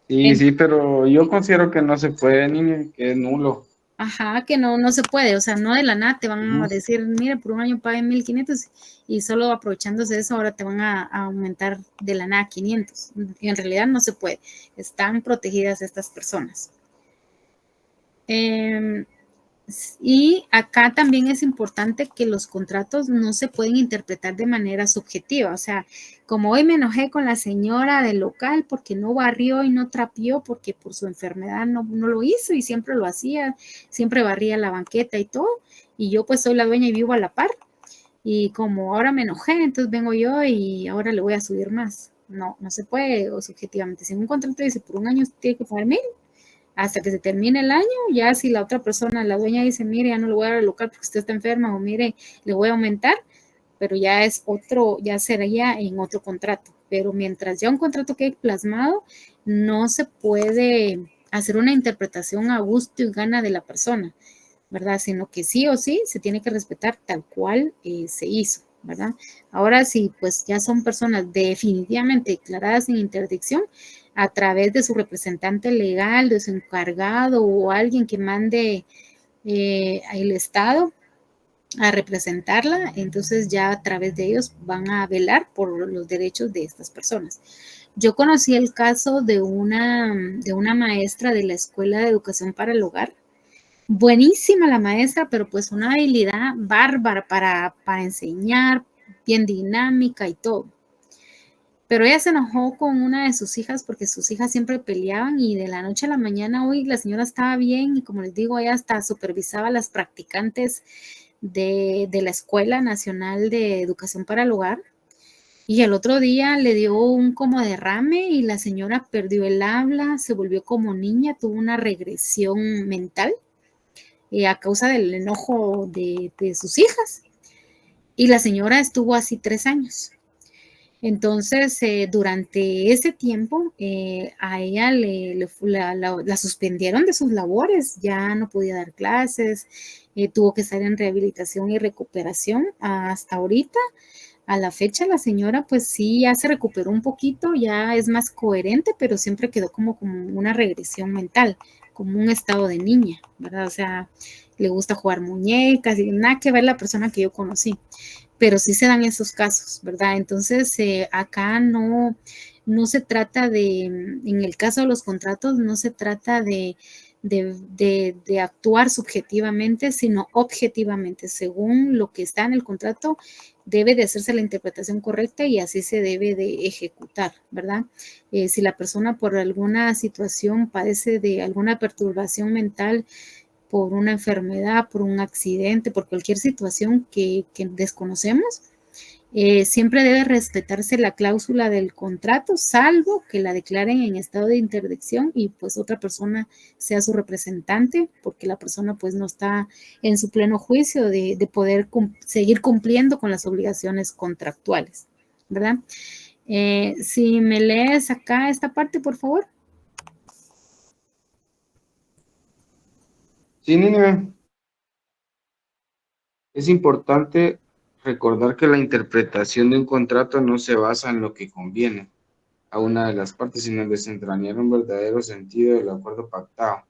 Sí, sí, pero yo considero que no se puede, ni que es nulo. Ajá, que no se puede, o sea, no de la nada te van a Ujú. decir, mire, por un año paguen 1,500 y solo aprovechándose de eso ahora te van a aumentar de la nada 500. Y en realidad no se puede, están protegidas estas personas. Y acá también es importante que los contratos no se pueden interpretar de manera subjetiva. O sea, como hoy me enojé con la señora del local porque no barrió y no trapeó porque por su enfermedad no lo hizo y siempre lo hacía, siempre barría la banqueta y todo. Y yo pues soy la dueña y vivo a la par. Y como ahora me enojé, entonces vengo yo y ahora le voy a subir más. No se puede o subjetivamente. Si en un contrato dice por un año tiene que pagar 1,000, hasta que se termine el año, ya si la otra persona, la dueña dice, mire, ya no le voy a dar el local porque usted está enferma o mire, le voy a aumentar, pero ya es otro, ya sería en otro contrato. Pero mientras ya un contrato quede plasmado, no se puede hacer una interpretación a gusto y gana de la persona, ¿verdad? Sino que sí o sí se tiene que respetar tal cual se hizo, ¿verdad? Ahora sí, pues ya son personas definitivamente declaradas en interdicción a través de su representante legal, de su encargado o alguien que mande el Estado a representarla, entonces ya a través de ellos van a velar por los derechos de estas personas. Yo conocí el caso de una maestra de la Escuela de Educación para el Hogar. Buenísima la maestra, pero pues una habilidad bárbara para enseñar, bien dinámica y todo. Pero ella se enojó con una de sus hijas porque sus hijas siempre peleaban y de la noche a la mañana hoy la señora estaba bien y como les digo, ella hasta supervisaba a las practicantes de la Escuela Nacional de Educación para el Hogar. Y el otro día le dio un como derrame y la señora perdió el habla, se volvió como niña, tuvo una regresión mental a causa del enojo de sus hijas. Y la señora estuvo así 3 años. Entonces, durante ese tiempo, a ella la suspendieron de sus labores, ya no podía dar clases, tuvo que estar en rehabilitación y recuperación hasta ahorita. A la fecha, la señora, pues sí, ya se recuperó un poquito, ya es más coherente, pero siempre quedó como una regresión mental, como un estado de niña, ¿verdad? O sea, le gusta jugar muñecas y nada que ver la persona que yo conocí, pero sí se dan esos casos, ¿verdad? Entonces, acá no se trata en el caso de los contratos, no se trata de actuar subjetivamente, sino objetivamente, según lo que está en el contrato, debe de hacerse la interpretación correcta y así se debe de ejecutar, ¿verdad? Si la persona por alguna situación padece de alguna perturbación mental, por una enfermedad, por un accidente, por cualquier situación que desconocemos, siempre debe respetarse la cláusula del contrato, salvo que la declaren en estado de interdicción y pues otra persona sea su representante, porque la persona pues no está en su pleno juicio de poder seguir cumpliendo con las obligaciones contractuales, ¿verdad? Si me lees acá esta parte, por favor. Sí, niña. Es importante recordar que la interpretación de un contrato no se basa en lo que conviene a una de las partes, sino en desentrañar un verdadero sentido del acuerdo pactado.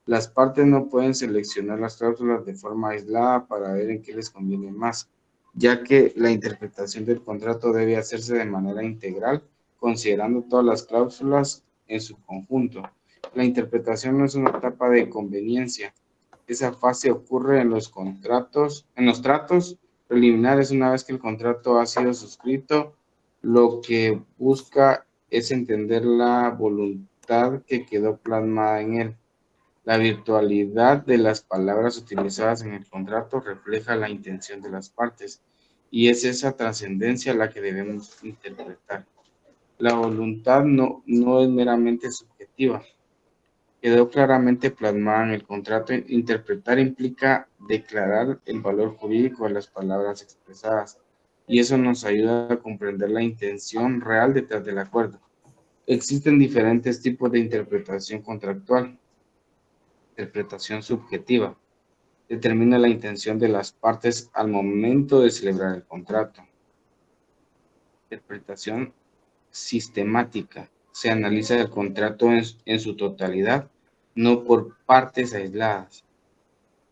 Las partes no pueden seleccionar las cláusulas de forma aislada para ver en qué les conviene más, ya que la interpretación del contrato debe hacerse de manera integral, considerando todas las cláusulas en su conjunto. La interpretación no es una etapa de conveniencia. Esa fase ocurre en los tratos preliminares una vez que el contrato ha sido suscrito. Lo que busca es entender la voluntad que quedó plasmada en él. La virtualidad de las palabras utilizadas en el contrato refleja la intención de las partes y es esa trascendencia la que debemos interpretar. La voluntad no es meramente subjetiva. Quedó claramente plasmada en el contrato. Interpretar implica declarar el valor jurídico de las palabras expresadas y eso nos ayuda a comprender la intención real detrás del acuerdo. Existen diferentes tipos de interpretación contractual. Interpretación subjetiva. Determina la intención de las partes al momento de celebrar el contrato. Interpretación sistemática. Se analiza el contrato en su totalidad, no por partes aisladas.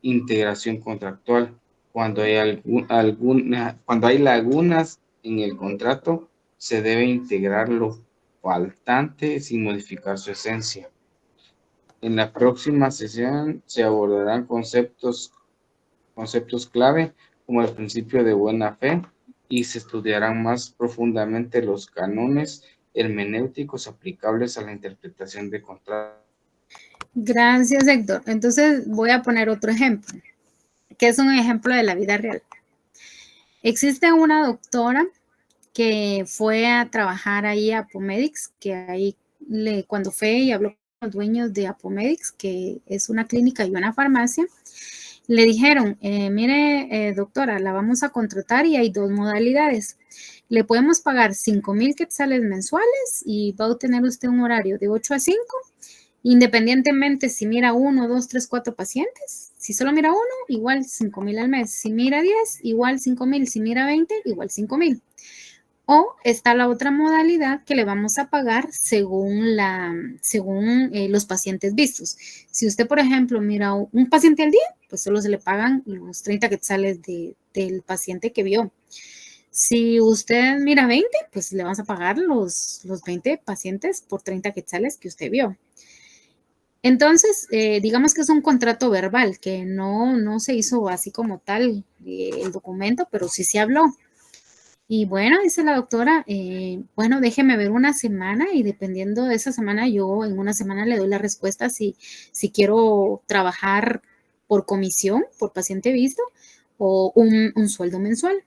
Integración contractual. Cuando hay lagunas en el contrato, se debe integrar lo faltante sin modificar su esencia. En la próxima sesión se abordarán conceptos clave como el principio de buena fe y se estudiarán más profundamente los cánones hermenéuticos aplicables a la interpretación de contratos. Gracias, Héctor. Entonces voy a poner otro ejemplo, que es un ejemplo de la vida real. Existe una doctora que fue a trabajar ahí a Apomedics, que ahí cuando fue y habló con los dueños de Apomedics, que es una clínica y una farmacia, le dijeron, mire, doctora, la vamos a contratar y hay dos modalidades. Le podemos pagar 5,000 quetzales mensuales y va a obtener usted un horario de 8 a 5, independientemente si mira 1, 2, 3, 4 pacientes. Si solo mira 1, igual 5,000 al mes. Si mira 10, igual 5,000. Si mira 20, igual 5,000. O está la otra modalidad que le vamos a pagar según los pacientes vistos. Si usted, por ejemplo, mira un paciente al día, pues solo se le pagan los 30 quetzales del paciente que vio. Si usted mira 20, pues le vamos a pagar los 20 pacientes por 30 quetzales que usted vio. Entonces, digamos que es un contrato verbal, que no se hizo así como tal el documento, pero sí se habló. Y bueno, dice la doctora, bueno, déjeme ver una semana y dependiendo de esa semana, yo en una semana le doy la respuesta si quiero trabajar por comisión, por paciente visto, o un sueldo mensual.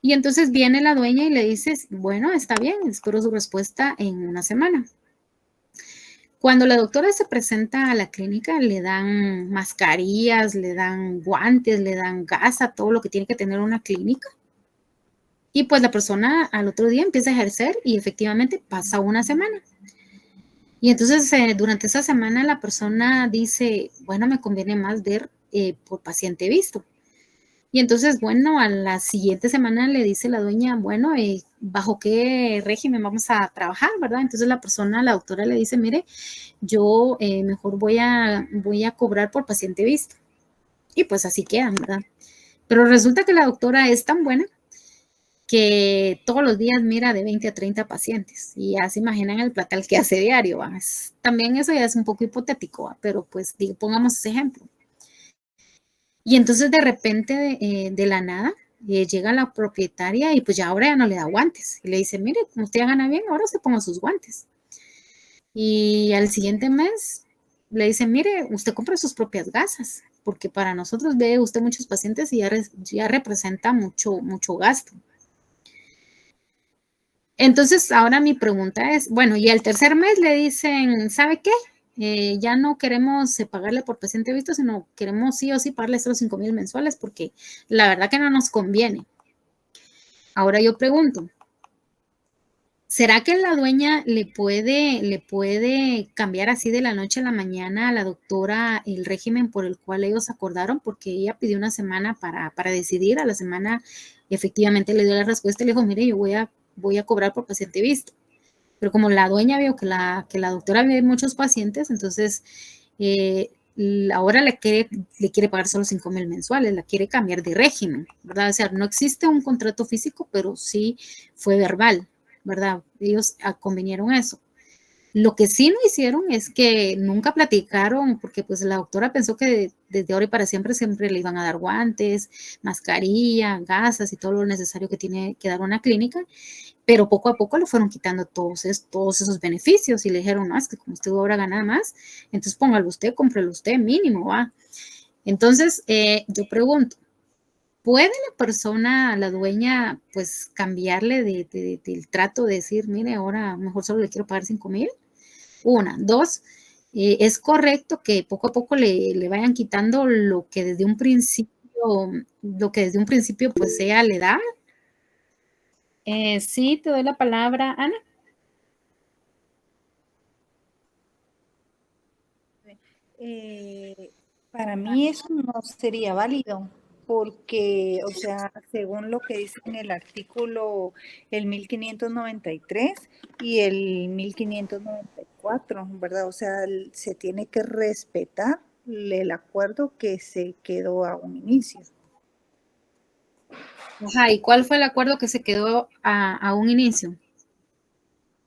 Y entonces viene la dueña y le dice, bueno, está bien, espero su respuesta en una semana. Cuando la doctora se presenta a la clínica, le dan mascarillas, le dan guantes, le dan gasa, todo lo que tiene que tener una clínica. Y pues la persona al otro día empieza a ejercer y efectivamente pasa una semana. Y entonces durante esa semana la persona dice, bueno, me conviene más ver por paciente visto. Y entonces, bueno, a la siguiente semana le dice la dueña, bueno, ¿bajo qué régimen vamos a trabajar, verdad? Entonces la persona, la doctora le dice, mire, yo mejor voy a cobrar por paciente visto. Y pues así quedan, ¿verdad? Pero resulta que la doctora es tan buena que todos los días mira de 20 a 30 pacientes y ya se imaginan el platal que hace diario. ¿Va? También eso ya es un poco hipotético, ¿va? Pero pues digo, pongamos ese ejemplo. Y entonces de repente, de la nada, llega la propietaria y pues ya ahora ya no le da guantes. Y le dice, mire, como usted ya gana bien, ahora se ponga sus guantes. Y al siguiente mes le dice, mire, usted compra sus propias gasas, porque para nosotros ve usted muchos pacientes y ya representa mucho gasto. Entonces, ahora mi pregunta es, bueno, y al tercer mes le dicen, ¿sabe qué? Ya no queremos pagarle por paciente visto, sino queremos sí o sí pagarle solo 5,000 mensuales porque la verdad que no nos conviene. Ahora yo pregunto, ¿será que la dueña le puede cambiar así de la noche a la mañana a la doctora el régimen por el cual ellos acordaron? Porque ella pidió una semana para decidir, a la semana efectivamente le dio la respuesta y le dijo, mire, yo voy a cobrar por paciente visto. Pero como la dueña vio que la doctora ve muchos pacientes, entonces ahora le quiere pagar solo 5,000 mensuales, la quiere cambiar de régimen, ¿verdad? O sea, no existe un contrato físico, pero sí fue verbal, ¿verdad? Ellos convinieron eso. Lo que sí no hicieron es que nunca platicaron, porque pues la doctora pensó que desde ahora y para siempre le iban a dar guantes, mascarilla, gasas y todo lo necesario que tiene que dar una clínica, pero poco a poco le fueron quitando todos esos beneficios y le dijeron, no, es que como usted ahora gana más, entonces póngalo usted, cómprelo usted mínimo, ¿va? Entonces, yo pregunto, ¿puede la persona, la dueña, pues cambiarle del trato, de decir, mire, ahora mejor solo le quiero pagar 5,000? Una, dos, ¿es correcto que poco a poco le vayan quitando lo que desde un principio pues ella le da? Sí, te doy la palabra, Ana. Eh, para mí eso no sería válido, porque, o sea, según lo que dice en el artículo el 1593 y el 1594, ¿verdad? O sea, se tiene que respetar el acuerdo que se quedó a un inicio. Ajá, ¿y cuál fue el acuerdo que se quedó a un inicio?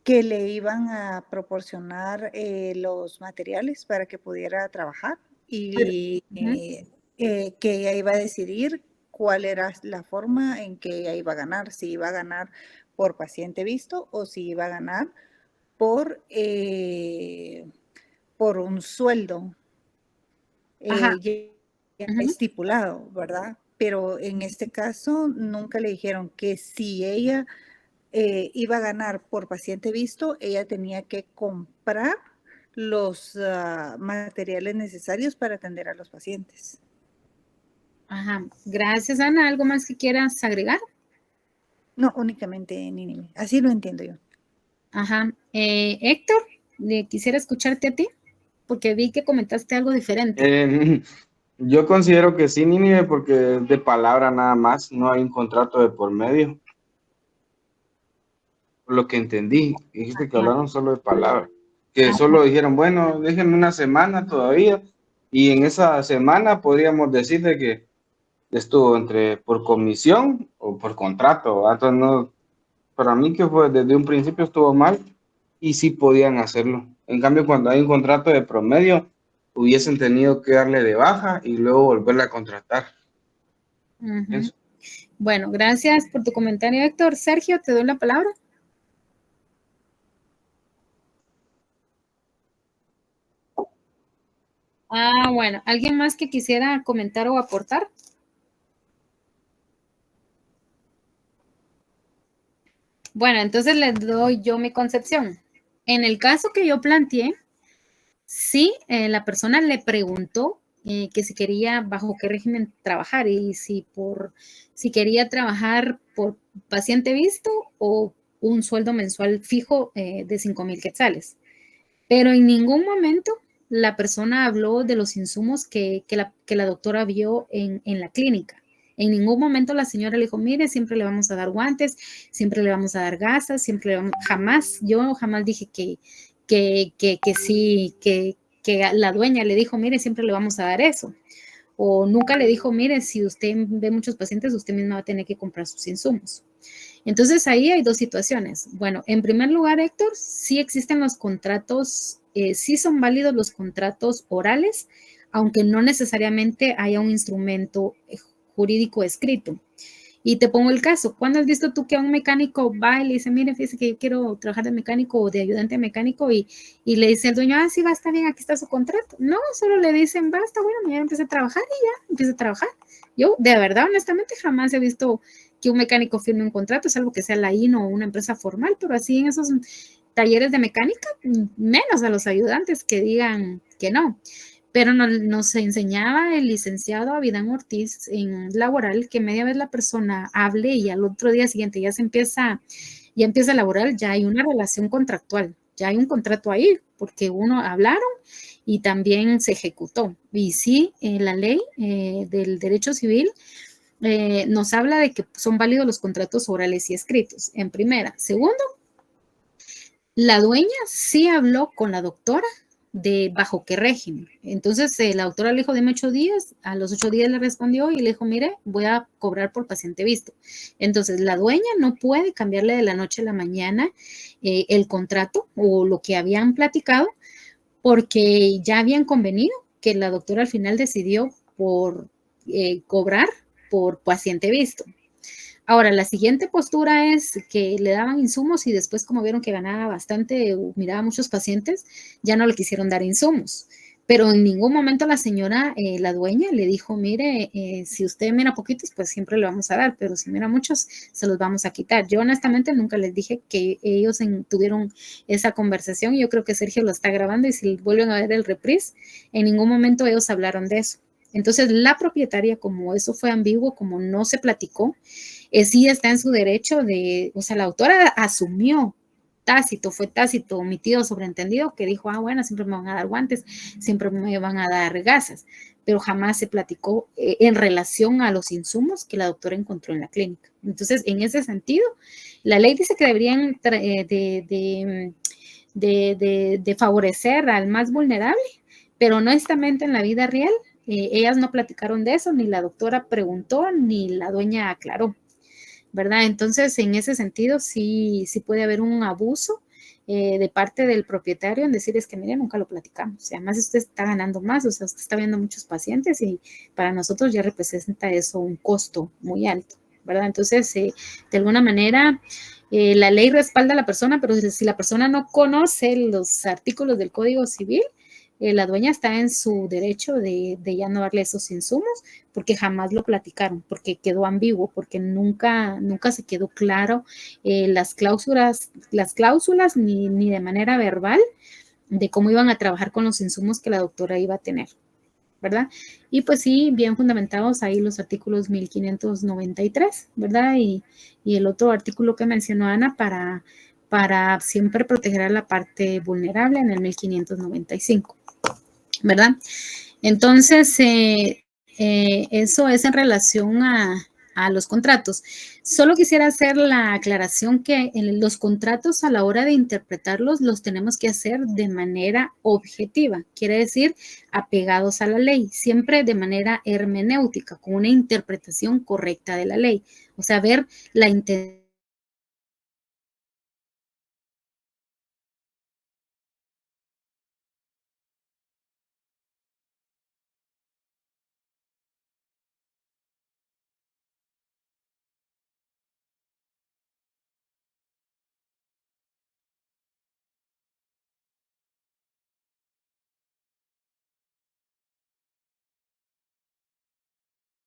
Que le iban a proporcionar los materiales para que pudiera trabajar y que ella iba a decidir cuál era la forma en que ella iba a ganar, si iba a ganar por paciente visto o si iba a ganar por un sueldo ya estipulado, ¿verdad? Pero en este caso nunca le dijeron que si ella iba a ganar por paciente visto, ella tenía que comprar los materiales necesarios para atender a los pacientes. Ajá, gracias, Ana. ¿Algo más que quieras agregar? No, únicamente Nini. Así lo entiendo yo. Ajá. Héctor, quisiera escucharte a ti, porque vi que comentaste algo diferente. Yo considero que sí, Nínive, porque es de palabra nada más, no hay un contrato de por medio. Por lo que entendí, dijiste que hablaron solo de palabra, que solo dijeron, bueno, déjenme una semana todavía, y en esa semana podríamos decir de que estuvo por comisión o por contrato, ¿va? Entonces no, para mí que fue desde un principio estuvo mal y sí podían hacerlo. En cambio, cuando hay un contrato de promedio, hubiesen tenido que darle de baja y luego volverla a contratar. Eso. Bueno, gracias por tu comentario, Héctor. Sergio, te doy la palabra. Bueno, ¿alguien más que quisiera comentar o aportar? Bueno, entonces les doy yo mi concepción. En el caso que yo planteé, sí, la persona le preguntó que si quería bajo qué régimen trabajar y si quería trabajar por paciente visto o un sueldo mensual fijo de 5,000 quetzales. Pero en ningún momento la persona habló de los insumos que la doctora vio en la clínica. En ningún momento la señora le dijo, mire, siempre le vamos a dar guantes, siempre le vamos a dar gasas, yo jamás dije que sí, que la dueña le dijo, mire, siempre le vamos a dar eso. O nunca le dijo, mire, si usted ve muchos pacientes, usted misma va a tener que comprar sus insumos. Entonces ahí hay dos situaciones. Bueno, en primer lugar, Héctor, sí existen los contratos, sí son válidos los contratos orales, aunque no necesariamente haya un instrumento jurídico escrito. Y te pongo el caso, ¿cuándo has visto tú que un mecánico va y le dice, mire, fíjese que yo quiero trabajar de mecánico o de ayudante mecánico y le dice el dueño, sí, va, está bien, aquí está su contrato? No, solo le dicen, va, está bueno, mañana empieza a trabajar y ya, empieza a trabajar. Yo, de verdad, honestamente, jamás he visto que un mecánico firme un contrato, es algo que sea la INO o una empresa formal, pero así en esos talleres de mecánica, menos a los ayudantes que digan que no. Pero nos enseñaba el licenciado Abidán Ortiz en laboral que media vez la persona hable y al otro día siguiente ya empieza a laborar, ya hay una relación contractual, ya hay un contrato ahí, porque uno hablaron y también se ejecutó. Y sí, la ley del derecho civil nos habla de que son válidos los contratos orales y escritos, en primera. Segundo, la dueña sí habló con la doctora de bajo qué régimen. Entonces, la doctora le dijo, deme 8 días, a los 8 días le respondió y le dijo, mire, voy a cobrar por paciente visto. Entonces, la dueña no puede cambiarle de la noche a la mañana el contrato o lo que habían platicado, porque ya habían convenido que la doctora al final decidió por cobrar por paciente visto. Ahora, la siguiente postura es que le daban insumos y después, como vieron que ganaba bastante, miraba muchos pacientes, ya no le quisieron dar insumos. Pero en ningún momento la señora, la dueña, le dijo, mire, si usted mira poquitos, pues siempre le vamos a dar, pero si mira muchos, se los vamos a quitar. Yo honestamente nunca les dije que ellos tuvieron esa conversación. Yo creo que Sergio lo está grabando y si vuelven a ver el reprise, en ningún momento ellos hablaron de eso. Entonces, la propietaria, como eso fue ambiguo, como no se platicó, sí está en su derecho o sea, la autora asumió fue tácito, omitido, sobreentendido, que dijo, bueno, siempre me van a dar guantes, siempre me van a dar gasas, pero jamás se platicó en relación a los insumos que la doctora encontró en la clínica. Entonces, en ese sentido, la ley dice que deberían de favorecer al más vulnerable, pero honestamente en la vida real, ellas no platicaron de eso, ni la doctora preguntó, ni la dueña aclaró, ¿verdad? Entonces, en ese sentido, sí puede haber un abuso de parte del propietario en decir, es que, mire, nunca lo platicamos. Y además, usted está ganando más, o sea, usted está viendo muchos pacientes y para nosotros ya representa eso un costo muy alto, ¿verdad? Entonces, de alguna manera, la ley respalda a la persona, pero si la persona no conoce los artículos del Código Civil, la dueña está en su derecho de ya no darle esos insumos porque jamás lo platicaron, porque quedó ambiguo, porque nunca se quedó claro las cláusulas ni de manera verbal de cómo iban a trabajar con los insumos que la doctora iba a tener, ¿verdad? Y pues sí, bien fundamentados ahí los artículos 1593, ¿verdad? Y el otro artículo que mencionó Ana para siempre proteger a la parte vulnerable en el 1595. ¿Verdad? Entonces, eso es en relación a los contratos. Solo quisiera hacer la aclaración que en los contratos a la hora de interpretarlos los tenemos que hacer de manera objetiva, quiere decir apegados a la ley, siempre de manera hermenéutica, con una interpretación correcta de la ley, o sea, ver la intención